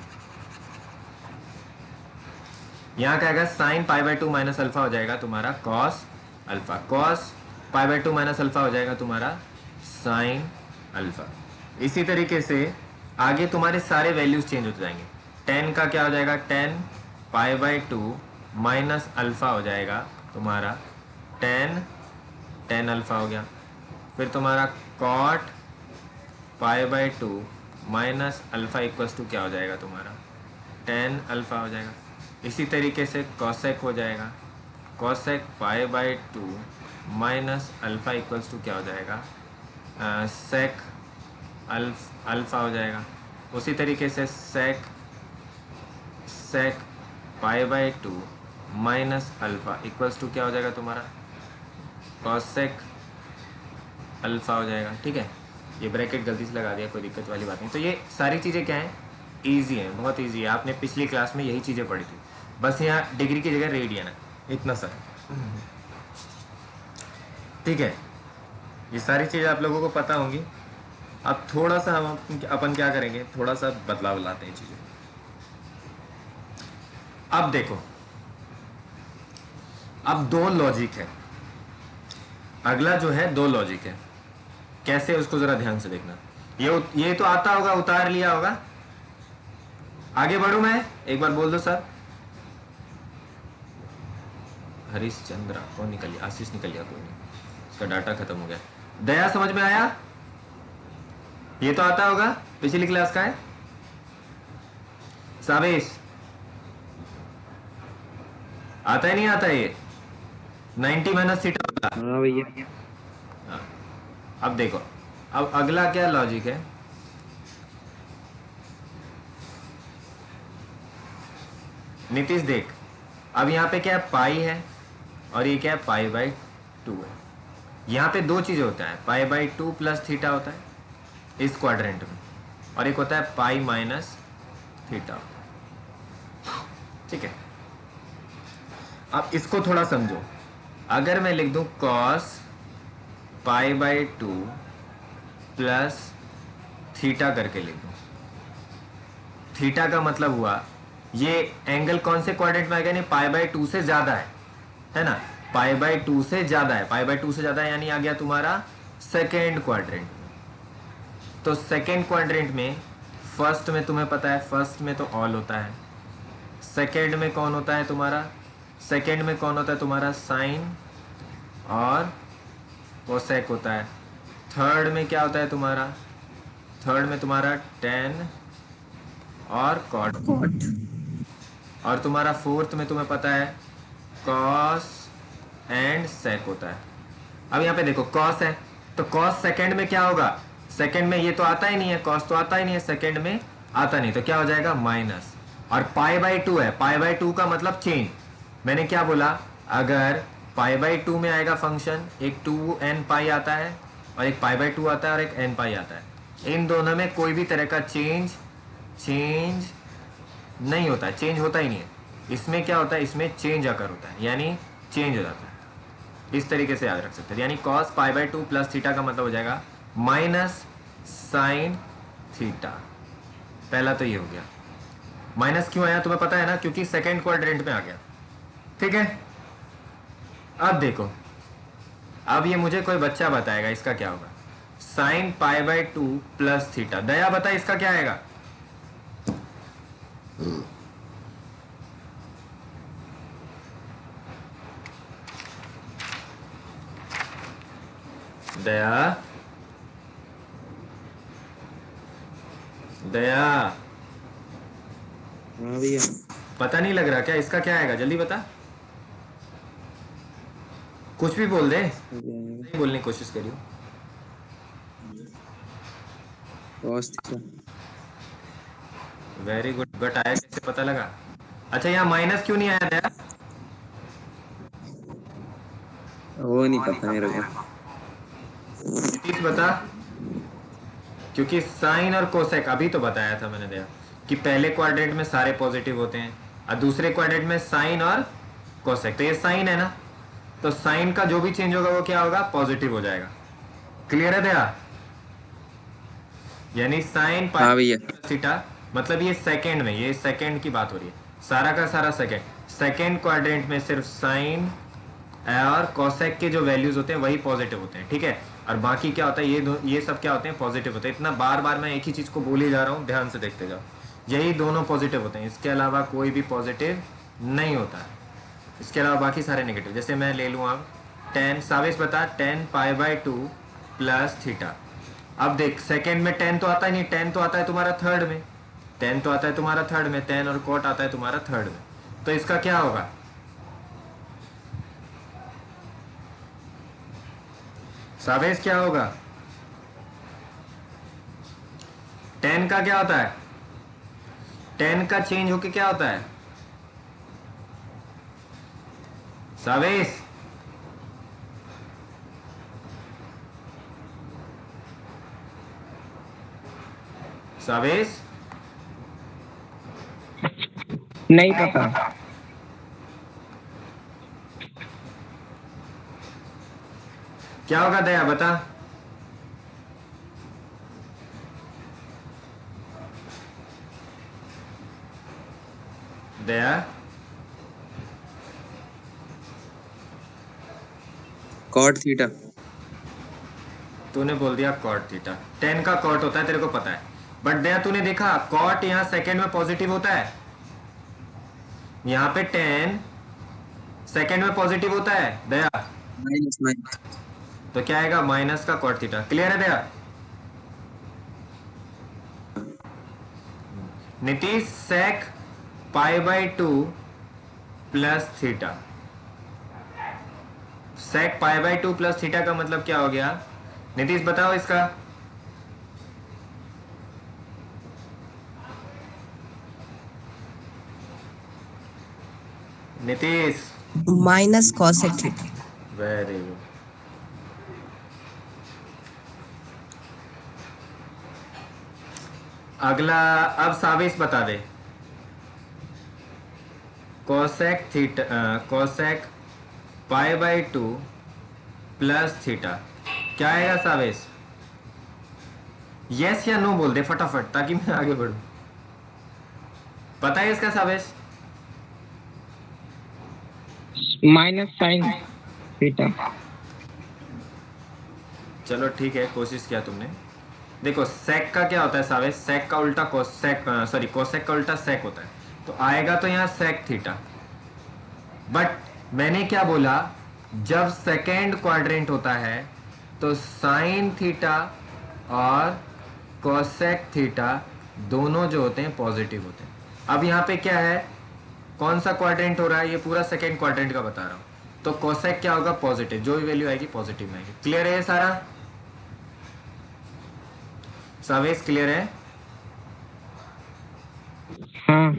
यहाँ क्या आएगा, sign pi by two minus alpha हो जाएगा तुम्हारा cos alpha, cos pi by two minus alpha हो जाएगा तुम्हारा साइन अल्फा। इसी तरीके से आगे तुम्हारे सारे वैल्यूज चेंज होते जाएंगे। 10 का क्या हो जाएगा, 10 pi by two minus alpha हो जाएगा तुम्हारा 10 अल्फा हो गया। फिर तुम्हारा cot pi by two minus alpha equals to क्या हो जाएगा तुम्हारा 10 अल्फा हो जाएगा। इसी तरीके से कॉसेक हो जाएगा, cosec pi by two minus alpha equals to क्या हो जाएगा सेक अल्फा हो जाएगा। उसी तरीके से sec pi by two minus alpha equals to क्या हो जाएगा तुम्हारा कॉसेक अल्फा हो जाएगा। ठीक है, ये ब्रैकेट गलती से लगा दिया, कोई दिक्कत वाली बात नहीं। तो ये सारी चीज़ें क्या हैं, ईजी हैं, बहुत ईजी है। आपने पिछली क्लास में यही चीज़ें पढ़ी थी, बस यहाँ डिग्री की जगह रेडियन है, इतना सा। ठीक है, ये सारी चीज़ें आप लोगों को पता होंगी। अब थोड़ा सा हम अपन क्या करेंगे, थोड़ा सा बदलाव लाते हैं चीज़ें। अब देखो, अब दो लॉजिक है, अगला जो है दो लॉजिक है, कैसे उसको जरा ध्यान से देखना। ये तो आता होगा, उतार लिया होगा। आगे बढ़ू मैं, एक बार बोल दो सर। हरीश चंद्रा कौन निकल गया, आशीष निकल गया, कोई नहीं, उसका डाटा खत्म हो गया। दया समझ में आया, ये तो आता होगा, पिछली क्लास का है। सावेश आता है नहीं आता है ये 90 माइनस थीटा होगा। हाँ भैया। हाँ। अब देखो, अब अगला क्या लॉजिक है, नीतीश देख, अब यहाँ पे क्या है, पाई है, और ये क्या है, पाई बाई टू है। यहाँ पे दो चीज़ें होता है, पाई बाई टू प्लस थीटा होता है इस क्वाड्रेंट में, और एक होता है पाई माइनस थीटा होता है। ठीक है, अब इसको थोड़ा समझो। अगर मैं लिख दूं cos pi by two plus theta करके लिख दूं, थीटा का मतलब हुआ ये एंगल कौन से क्वाड्रेंट में आएगा, नहीं पाई बाई टू से ज्यादा है ना, पाई बाई टू से ज्यादा है, पाई बाई टू से ज्यादा है, यानी आ गया तुम्हारा सेकेंड क्वाड्रेंट में। तो सेकेंड क्वाड्रेंट में फर्स्ट में तुम्हें पता है, फर्स्ट में तो ऑल होता है, सेकेंड में कौन होता है तुम्हारा, सेकेंड में कौन होता है तुम्हारा साइन और कोसेक होता है। थर्ड में क्या होता है तुम्हारा? थर्ड में तुम्हारा टेन और कॉट। और तुम्हारा फोर्थ में तुम्हें पता है कॉस एंड सेक होता है। अब यहाँ पे देखो कॉस है तो कॉस सेकंड में क्या होगा? सेकंड में ये तो आता ही नहीं है, कॉस तो आता ही नहीं है, सेकंड में आता नहीं, तो क्या हो जाएगा? माइनस। और पाई बाई टू है, पाई बाई टू का मतलब चेंज। मैंने क्या बोला? अगर पाई बाई टू में आएगा फंक्शन, एक 2n पाई आता है और एक पाई बाई टू आता है और एक n पाई आता है, इन दोनों में कोई भी तरह का चेंज नहीं होता है, चेंज होता ही नहीं है। इसमें क्या होता है? इसमें चेंज आकर होता है, यानी चेंज हो जाता है। इस तरीके से याद रख सकते हैं, यानी cos pi by two plus theta का मतलब हो जाएगा माइनस साइन थीटा। पहला तो ये हो गया। माइनस क्यों आया तुम्हें पता है ना? क्योंकि सेकेंड क्वाड्रेंट में आ गया। ठीक है, अब देखो, अब ये मुझे कोई बच्चा बताएगा इसका क्या होगा। Sine pi by two plus theta. Daya बता इसका क्या आएगा? दया, दया, हाँ भैया। पता नहीं लग रहा क्या? इसका क्या आएगा? जल्दी बता, कुछ भी बोल दे, नहीं बोलने की कोशिश करियो। Cos theta. Very good, but आया कैसे पता लगा? अच्छा, यहाँ माइनस क्यों नहीं आया दया? वो नहीं पता मेरे को। नीतीश बता। क्योंकि साइन और कोसेक अभी तो बताया था मैंने दया कि पहले क्वाड्रेंट में सारे पॉजिटिव होते हैं और दूसरे क्वाड्रेंट में साइन और कोसेक। तो ये साइन है ना, तो साइन का जो भी चेंज होगा वो क्या होगा? पॉजिटिव हो जाएगा। क्लियर है दया? यानी साइन हाँ भैया। थीटा मतलब ये सेकंड में, ये सेकंड की बात हो रही है, सारा का सारा सेकंड। सेकंड क्वाड्रेंट में सिर्फ साइन और कोसेक के जो वैल्यूज होते हैं वही पॉजिटिव होते हैं। ठीक है, और बाकी क्या होता है? ये सब क्या होते हैं? पॉजिटिव होते हैं। इतना बार बार मैं एक ही चीज को बोल ही जा रहा हूँ, ध्यान से देखते जाओ। यही दोनों पॉजिटिव होते हैं, इसके अलावा कोई भी पॉजिटिव नहीं होता है। इसके अलावा बाकी सारे नेगेटिव। जैसे मैं ले लूँ अब टेन, साविश बता, ten pi by two plus theta. अब देख, सेकेंड में टेन तो आता ही नहीं, टेन तो आता है तुम्हारा थर्ड में, टेन तो आता है तुम्हारा थर्ड में, टेन और कॉट आता है तुम्हारा थर्ड में। तो इसका क्या होगा? सावेश क्या होगा? टेन का क्या होता है? टेन का चेंज होके क्या होता है? सावेश, सावेश, नहीं पता। क्या होगा दया बता? दया, कॉट थीटा। तूने बोल दिया कॉट थीटा। टेन का कॉट होता है, तेरे को पता है। बट दया तूने देखा कॉट यहाँ सेकंड में पॉजिटिव होता है, यहाँ पे टेन सेकंड में पॉजिटिव होता है दया, माइनस माइनस। तो क्या आएगा? माइनस का कॉट थीटा। क्लियर है Daya? Nitish, sec pi by two plus theta. Sec pi by two plus theta का मतलब क्या हो गया? नीतीश बताओ इसका। Nitish, minus cosec theta. Very good. अगला, अब साविश बता दे। Cosec theta, cosec pi by two plus theta क्या आएगा सावेश? यस या नो बोल दे फटाफट, ताकि मैं आगे बढ़ूं। पता है इसका सावेश? Minus sine theta. चलो ठीक है, कोशिश किया तुमने। देखो सेक का क्या होता है सावेश? सेक का उल्टा कोसेक, सॉरी कोसेक का उल्टा सेक होता है, तो आएगा तो यहाँ सेक थीटा। बट मैंने क्या बोला? जब सेकेंड क्वाड्रेंट होता है तो साइन थीटा और कोसेक थीटा दोनों जो होते हैं पॉजिटिव होते हैं। अब यहाँ पे क्या है, कौन सा क्वाड्रेंट हो रहा है, ये पूरा सेकेंड क्वाड्रेंट का बता रहा हूँ। तो कोसेक क्या होगा, पॉजिटिव, जो भी वैल्यू आएगी पॉजिटिव में आएगी। क्लियर है ये सारा? सावेश क्लियर है? हाँ।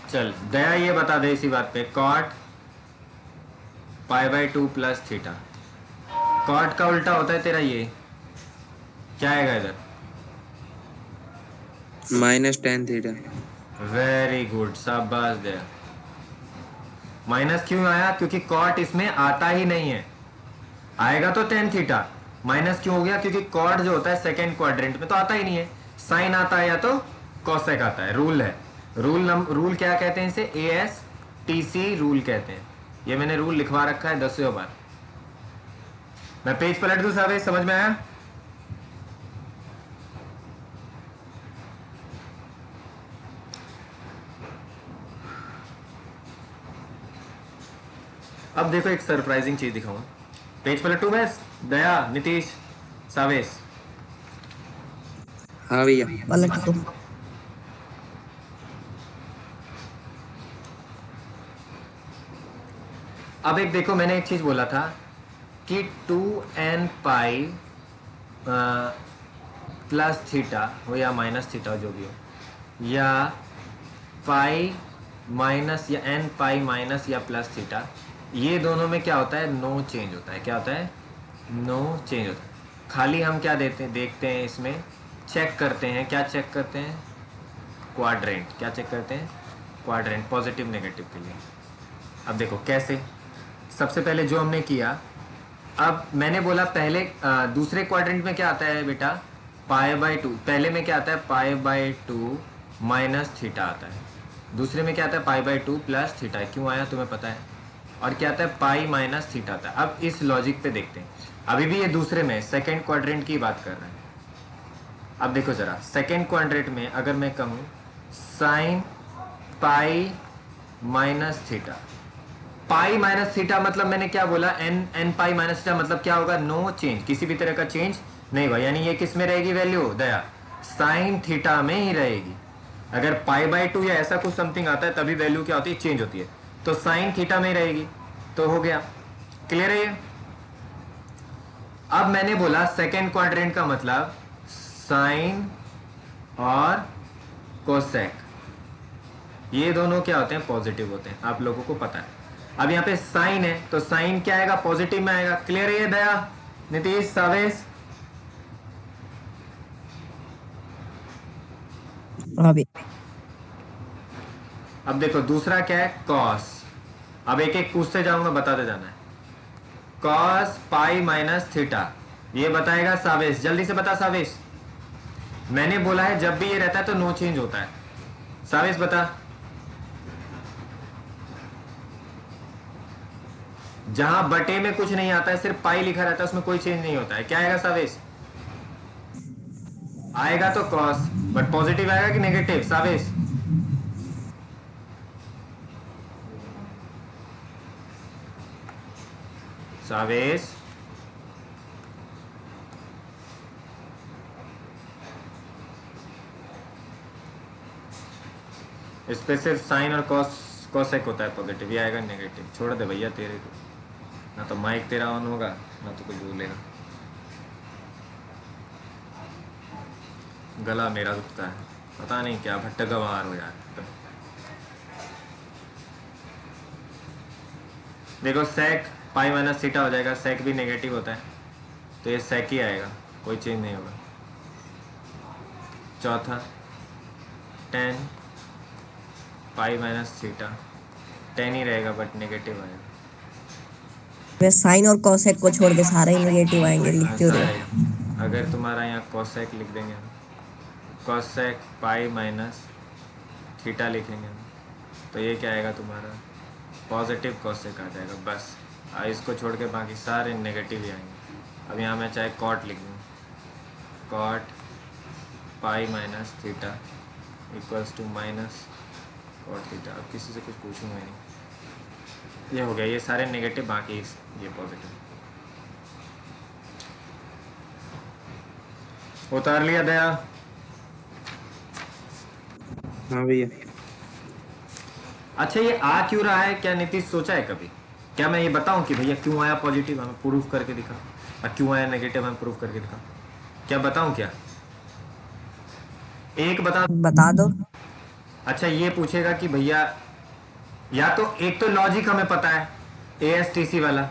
चल दया ये बता दे इसी बात पे, कॉट पाई/2 प्लस थीटा, कॉट का उल्टा होता है तेरा ये, क्या आएगा इधर? -tan theta. वेरी गुड, शाबाश दया। माइनस क्यों आया? क्योंकि कॉट इसमें आता ही नहीं है, आएगा तो tan थीटा। माइनस क्यों हो गया? क्योंकि कॉट जो होता है सेकेंड क्वाड्रेंट में तो आता ही नहीं है, साइन आता है या तो कॉसेक आता है। रूल है, रूल क्या कहते हैं इसे? ASTC रूल कहते हैं। ये मैंने रूल लिखवा रखा है 10 बार। मैं पेज पलट दूं साहब, समझ में आया? अब देखो एक सरप्राइजिंग चीज दिखाऊंगा। पेज पलटू मैं? दया, नीतीश, सावेश। हाँ भैया। पलट दो। अब एक देखो, मैंने एक चीज बोला था कि 2n पाई प्लस थीटा हो या माइनस थीटा हो, जो भी हो, या पाई माइनस या n पाई माइनस या प्लस थीटा, ये दोनों में क्या होता है? नो चेंज होता है। क्या होता है? नो चेंज होता है। खाली हम क्या देखते हैं इसमें, चेक करते हैं। क्या चेक करते हैं? क्वाड्रेंट। क्या चेक करते हैं? क्वाड्रेंट, पॉजिटिव नेगेटिव के लिए। अब देखो कैसे। सबसे पहले जो हमने किया, अब मैंने बोला पहले दूसरे क्वाड्रेंट में क्या आता है बेटा? पाई/2। पहले में क्या आता है? पाई/2 माइनस थीटा आता है। दूसरे में क्या आता है? पाई/2 प्लस थीटा। क्यों आया तुम्हें पता है? और क्या आता है? पाई माइनस थीटा आता है। अब इस लॉजिक पे देखते हैं, अभी भी ये दूसरे में सेकेंड क्वाड्रेंट की बात कर रहे हैं। अब देखो जरा, सेकेंड क्वाड्रेंट में अगर मैं कहूँ साइन पाई माइनस थीटा, पाई माइनस थीटा मतलब मैंने क्या बोला? n पाई माइनस थीटा मतलब क्या होगा? नो चेंज, किसी भी तरह का चेंज नहीं हुआ। यानी ये किस में रहेगी वैल्यू दया? साइन थीटा में ही रहेगी। अगर पाई/2 या ऐसा कुछ समथिंग आता है तभी वैल्यू क्या होती है? चेंज होती है। तो साइन थीटा में ही रहेगी। तो हो गया, क्लियर है ये? अब मैंने बोला सेकेंड क्वाड्रेंट का मतलब साइन और कोसेक, ये दोनों क्या होते हैं? पॉजिटिव होते हैं, आप लोगों को पता है। अब यहाँ पे साइन है तो साइन क्या आएगा? पॉजिटिव में आएगा। क्लियर है ये दया, नीतीश, सावेश? हाँ भैया। अब देखो दूसरा क्या है? कॉस। अब एक एक पूछते जाऊंगा, बताते जाना है। कॉस पाई माइनस थीटा, ये बताएगा सावेश। जल्दी से बता सावेश। मैंने बोला है जब भी ये रहता है तो नो चेंज होता है। सावेश बता। जहां बटे में कुछ नहीं आता है, सिर्फ पाई लिखा रहता है, उसमें कोई चेंज नहीं होता है। क्या आएगा सावेश? आएगा तो कॉस, बट पॉजिटिव आएगा कि नेगेटिव सावेश? सावेश, इस पे सिर्फ साइन और कॉसेक होता है पॉजिटिव, ये आएगा नेगेटिव। छोड़ दे भैया तेरे को, ना तो माइक तेरा ऑन होगा ना तो कुछ बोलेगा। गला मेरा दुखता है, पता नहीं क्या, भट्ट गंवार हो यार। देखो सेक पाई माइनस थीटा हो जाएगा, सेक भी नेगेटिव होता है तो ये सेक ही आएगा, कोई चेंज नहीं होगा। चौथा tan pi minus theta, tan ही रहेगा बट नेगेटिव आएगा। मैं साइन और कोसेक को छोड़ के सारे ही नेगेटिव आएंगे, लिख क्यों रहे हो? सारे, अगर तुम्हारा यहाँ कोसेक लिख देंगे हम, कोसेक पाई माइनस थीटा लिखेंगे हम, तो ये क्या आएगा तुम्हारा? पॉजिटिव कोसेक आ जाएगा बस। इसको छोड़ के बाकी सारे नेगेटिव ही आएंगे। अब यहाँ मैं चाहे कॉट लिख दूँ, cot pi minus theta equals to minus cot theta. अब किसी से कुछ पूछूंगा नहीं। ये हो गया, ये सारे नेगेटिव, बाकी ये पॉजिटिव। उतार लिया दया? हाँ भैया। अच्छा, ये आ क्यों रहा है, क्या नीतीश सोचा है कभी? क्या मैं ये बताऊं कि भैया क्यों आया पॉजिटिव, हमें प्रूफ करके दिखा, और क्यों आया नेगेटिव, हमें प्रूफ करके दिखा? क्या बताऊं क्या? एक बता। बता दो। अच्छा, ये पूछेगा कि भैया, या तो एक तो लॉजिक हमें पता है, ASTC वाला।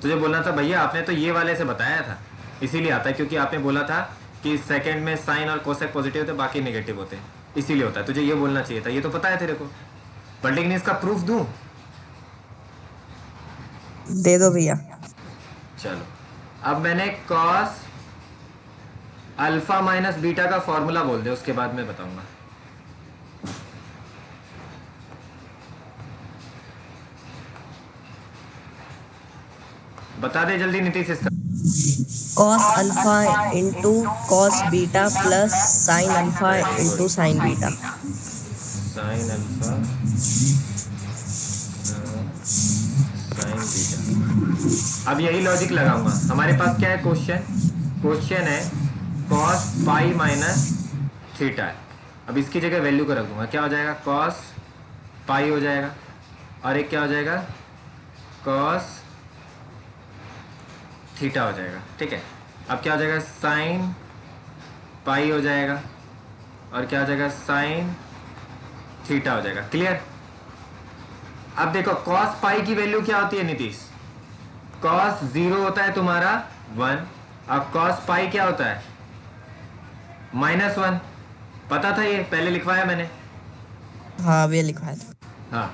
तुझे बोलना था भैया, आपने तो ये वाले से बताया था, इसीलिए आता है, क्योंकि आपने बोला था कि सेकंड में साइन और कोसेक पॉजिटिव होते, बाकी नेगेटिव होते हैं, इसीलिए होता है। तुझे ये बोलना चाहिए था, ये तो पता है तेरे को। बट लेकिन इसका प्रूफ दूं? दे दो भैया। चलो, अब मैंने कॉस अल्फा माइनस बीटा का फॉर्मूला बोल दे, उसके बाद मैं बताऊंगा। बता दे जल्दी नीतीश इसका। Cos alpha into cos beta plus sine alpha very into good. Sign beta. Sine alpha sign beta. अब यही लॉजिक लगाऊंगा। हमारे पास क्या है क्वेश्चन? क्वेश्चन है कॉस पाई माइनस थीटा है। अब इसकी जगह वैल्यू को रख दूंगा, क्या हो जाएगा? कॉस पाई हो जाएगा, और एक क्या हो जाएगा? कॉस थीटा हो जाएगा। ठीक है, अब क्या हो जाएगा? साइन पाई हो जाएगा, और क्या हो जाएगा? साइन थीटा हो जाएगा। क्लियर? अब देखो, कॉस पाई की वैल्यू क्या होती है नीतीश? कॉस 0 होता है तुम्हारा 1, अब कॉस पाई क्या होता है? -1। पता था, ये पहले लिखवाया मैंने। हाँ भैया लिखवाया था। हाँ,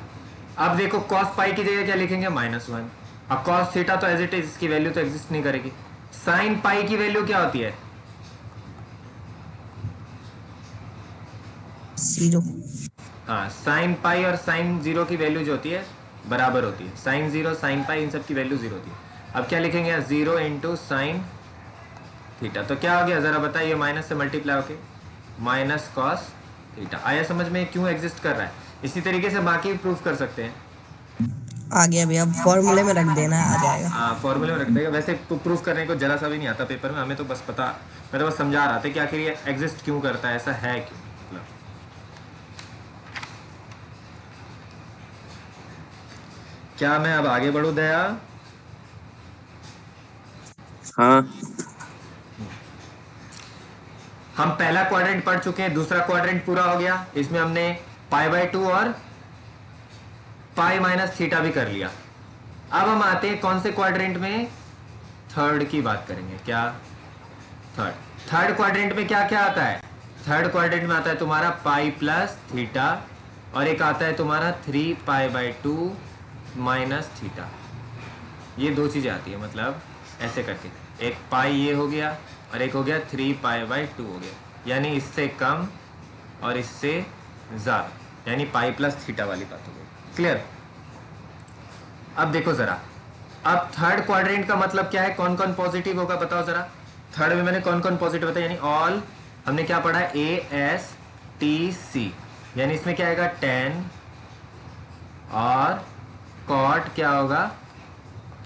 अब देखो कॉस पाई की जगह क्या लिखेंगे? -1। अब कॉस थीटा तो एज इट इज, इसकी वैल्यू तो एग्जिस्ट नहीं करेगी। साइन पाई की वैल्यू क्या होती है? 0। हाँ, साइन पाई और साइन 0 की वैल्यू जो होती है बराबर होती है। साइन 0 साइन पाई इन सब की वैल्यू 0 होती है। अब क्या लिखेंगे यहाँ? 0 इंटू साइन थीटा। तो क्या हो गया जरा बताइए? माइनस से मल्टीप्लाई होके माइनस कॉस थीटा। आया समझ में क्यों एग्जिस्ट कर रहा है? इसी तरीके से बाकी भी प्रूफ कर सकते हैं। आ गया भैया, फॉर्मूले में रख देना, आ जाएगा। हाँ, फॉर्मूले में रख देगा। वैसे प्रूफ करने को जरा सा भी नहीं आता पेपर में, हमें तो बस पता, मैं तो बस समझा रहा था कि आखिर ये एग्जिस्ट क्यों करता है, ऐसा है क्यों। मतलब क्या मैं अब आगे बढ़ू दया? हाँ। हम पहला क्वाड्रेंट पढ़ चुके हैं, दूसरा क्वाड्रेंट पूरा हो गया। इसमें हमने π/2 और पाई माइनस थीटा भी कर लिया। अब हम आते हैं कौन से क्वाड्रेंट में? थर्ड की बात करेंगे। क्या? थर्ड क्वाड्रेंट में क्या क्या आता है? थर्ड क्वाड्रेंट में आता है तुम्हारा पाई प्लस थीटा, और एक आता है तुम्हारा 3π/2 माइनस थीटा। ये दो चीजें आती है, मतलब ऐसे करके, एक पाई ये हो गया, और एक हो गया 3π/2 हो गया, यानी इससे कम और इससे ज़्यादा, यानी पाई प्लस थीटा वाली बात हो गई। क्लियर? अब देखो ज़रा, अब थर्ड क्वाड्रेंट का मतलब क्या है? कौन कौन पॉजिटिव होगा बताओ ज़रा। थर्ड में मैंने कौन कौन पॉजिटिव बताया, यानी ऑल। हमने क्या पढ़ा? ASTC, यानी इसमें क्या आएगा? tan और cot क्या होगा?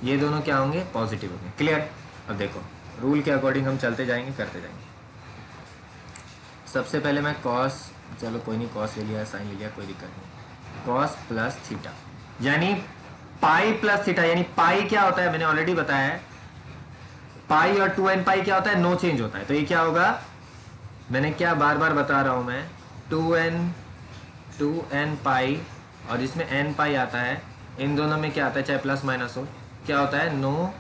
ये दोनों क्या होंगे? पॉजिटिव होंगे। क्लियर? अब देखो, रूल के अकॉर्डिंग हम चलते जाएंगे, करते जाएंगे। सबसे पहले मैं कॉस, चलो कोई नहीं, कॉस ले लिया, साइन ले लिया, कोई दिक्कत नहीं। कॉस प्लस थीटा, यानी पाई प्लस थीटा, यानी पाई क्या होता है? मैंने ऑलरेडी बताया है, पाई और 2n पाई क्या होता है? नो चेंज होता है। तो ये क्या होगा? मैंने क्या बार बार बता रहा हूं मैं, 2n पाई, और जिसमें n पाई आता है, इन दोनों में क्या आता है? चाहे प्लस माइनस हो, क्या होता है? नो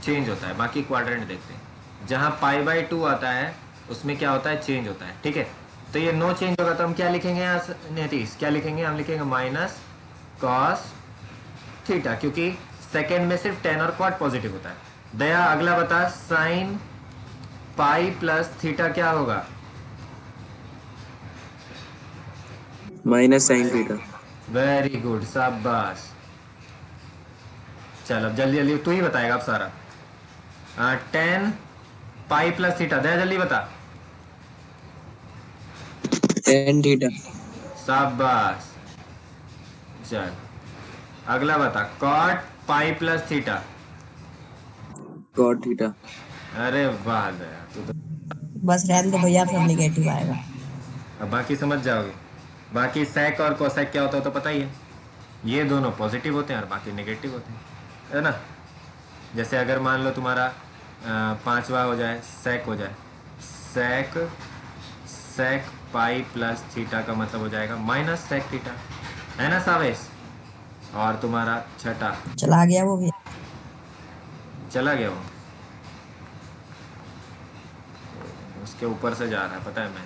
चेंज होता है। बाकी क्वाड्रेंट देखते हैं, जहां π/2 आता है उसमें क्या होता है? चेंज होता है। ठीक है, तो ये नो चेंज होगा, तो हम क्या लिखेंगे यहाँ नीतीश? क्या लिखेंगे? हम लिखेंगे माइनस कॉस थीटा, क्योंकि सेकेंड में सिर्फ tan और cot पॉजिटिव होता है। दया अगला बता, साइन पाई प्लस थीटा क्या होगा? Minus sine theta. Very good, शाबाश। चल अब जल्दी जल्दी तू ही बताएगा अब सारा। tan pi plus theta, Daya जल्दी बता। Tan theta. शाबाश। चल अगला बता, cot pi plus theta. Cot theta. अरे वाह दया, तू तो बस रहने दो भैया, सब निगेटिव आएगा। अब बाकी समझ जाओगे। बाकी सेक और कोसेक क्या होता है तो पता ही है। ये दोनों पॉजिटिव होते हैं और बाकी नेगेटिव होते हैं, है ना। जैसे अगर मान लो तुम्हारा पांचवा हो जाए, सेक हो जाए, सेक सेक पाई प्लस थीटा का मतलब हो जाएगा माइनस सेक थीटा, है ना सावेश। और तुम्हारा छठा चला गया वो भी। चला गया वो, उसके ऊपर से जा रहा है पता है मैं,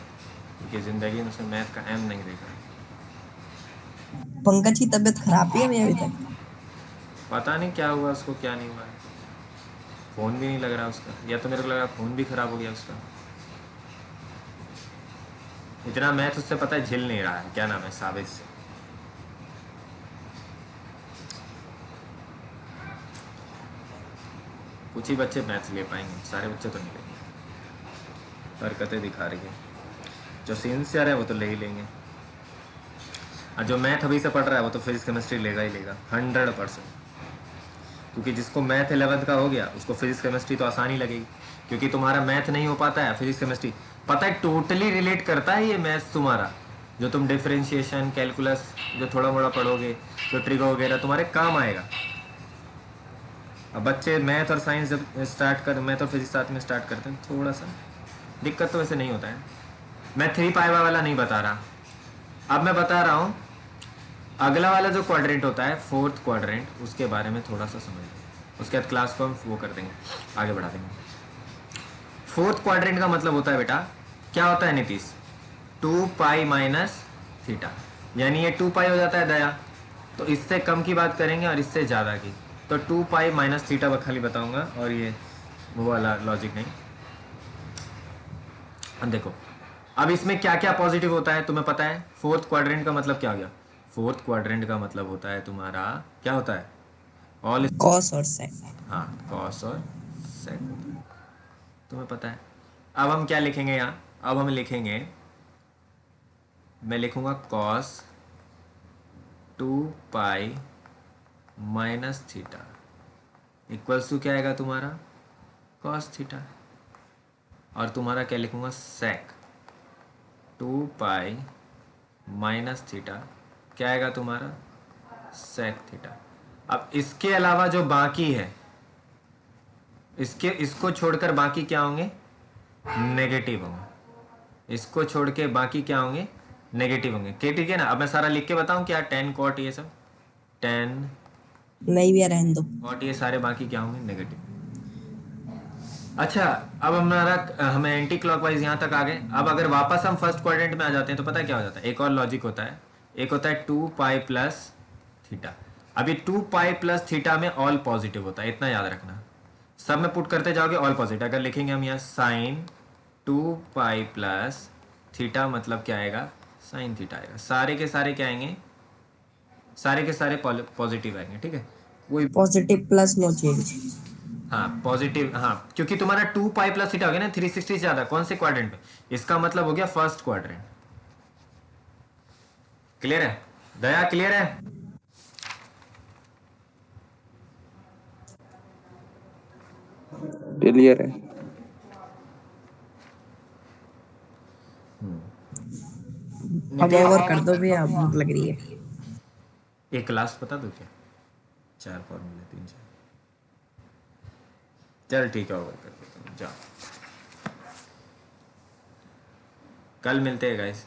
क्योंकि ज़िंदगी में उसने मैथ का एम नहीं देखा। पंकज की तबीयत खराब ही है भैया अभी तक। पता नहीं क्या हुआ उसको, क्या नहीं हुआ है। फ़ोन भी नहीं लग रहा उसका, या तो मेरे को लग रहा फ़ोन भी ख़राब हो गया उसका। इतना मैथ उससे पता है झेल नहीं रहा है। क्या नाम है, साबित से। कुछ ही बच्चे मैथ ले पाएंगे, सारे बच्चे तो नहीं लेंगे। हरकतें दिखा रही है। जो सिंसियर है वो तो ले ही लेंगे, और जो मैथ अभी से पढ़ रहा है वो तो फिजिक्स केमिस्ट्री लेगा ही लेगा 100%। क्योंकि जिसको मैथ 11th का हो गया उसको फिजिक्स केमिस्ट्री तो आसानी लगेगी, क्योंकि तुम्हारा मैथ नहीं हो पाता है फिजिक्स केमिस्ट्री, पता है टोटली रिलेट करता है ये मैथ्स तुम्हारा। जो तुम डिफरेंशिएशन कैलकुलस जो थोड़ा मोड़ा पढ़ोगे, जो ट्रिगर वगैरह तुम्हारे काम आएगा। अब बच्चे मैथ और साइंस जब स्टार्ट कर, मैथ और फिजिक्स साथ में स्टार्ट करते हैं, थोड़ा सा दिक्कत तो वैसे नहीं होता है। मैं 3 पाई वाला नहीं बता रहा, अब मैं बता रहा हूँ अगला वाला जो क्वाड्रेंट होता है, फोर्थ क्वाड्रेंट, उसके बारे में थोड़ा सा समझ लें। उसके बाद क्लास को हम वो कर देंगे, आगे बढ़ा देंगे। फोर्थ क्वाड्रेंट का मतलब होता है बेटा, क्या होता है नीतीश, 2 पाई माइनस थीटा। यानी ये 2 पाई हो जाता है दया, तो इससे कम की बात करेंगे और इससे ज़्यादा की, तो 2 पाई माइनस थीटा खाली बताऊंगा, और ये वो वाला लॉजिक नहीं। अब देखो, अब इसमें क्या क्या पॉजिटिव होता है तुम्हें पता है। फोर्थ क्वाड्रेंट का मतलब क्या हो गया, फोर्थ क्वाड्रेंट का मतलब होता है तुम्हारा, क्या होता है, ऑल। कॉस और सेक। हाँ, कॉस और सेक होता है, तुम्हें पता है। अब हम क्या लिखेंगे यहाँ, अब हम लिखेंगे, मैं लिखूंगा cos 2 pi minus theta equals to क्या आएगा तुम्हारा, कॉस थीटा। और तुम्हारा क्या लिखूंगा, सेक 2 पाई माइनस थीटा क्या आएगा तुम्हारा, सेक थीटा। अब इसके अलावा जो बाकी है, इसको छोड़कर बाकी क्या होंगे, नेगेटिव होंगे। इसको छोड़ के बाकी क्या होंगे, नेगेटिव होंगे। ठीक है ना। अब मैं सारा लिख के बताऊं क्या, टेन कॉट ये सब, टेन नहीं भैया रहने दो। कॉट ये सारे बाकी क्या होंगे, नेगेटिव। अच्छा, अब हमें एंटी क्लॉकवाइज यहाँ तक आ गए। अब अगर वापस हम फर्स्ट क्वाड्रेंट में आ जाते हैं तो पता क्या हो जाता है, एक और लॉजिक होता है। एक होता है 2 पाई प्लस थीटा। अभी 2 पाई प्लस थीटा में ऑल पॉजिटिव होता है, इतना याद रखना। सब में पुट करते जाओगे ऑल पॉजिटिव। अगर लिखेंगे हम यहाँ साइन 2 पाई प्लस थीटा, मतलब क्या आएगा, साइन थीटा आएगा। सारे के सारे क्या आएंगे, सारे के सारे पॉजिटिव आएंगे, ठीक है। वही, पॉजिटिव प्लस नो चेंज। हाँ पॉजिटिव, हाँ क्योंकि तुम्हारा 2 पाई प्लस थीटा हो गया ना 360 से ज्यादा, कौन से क्वाड्रेंट में, इसका मतलब हो गया फर्स्ट क्वाड्रेंट। क्लियर है दया, क्लियर है। क्लियर है। अब नीतीश, ओवर कर दो भैया, भूख लग रही है। एक लास्ट बता दो क्या, 4 फॉर्मूले 3 4, चल ठीक है ओवर कर देता हूँ, जाओ। कल मिलते हैं गाइस।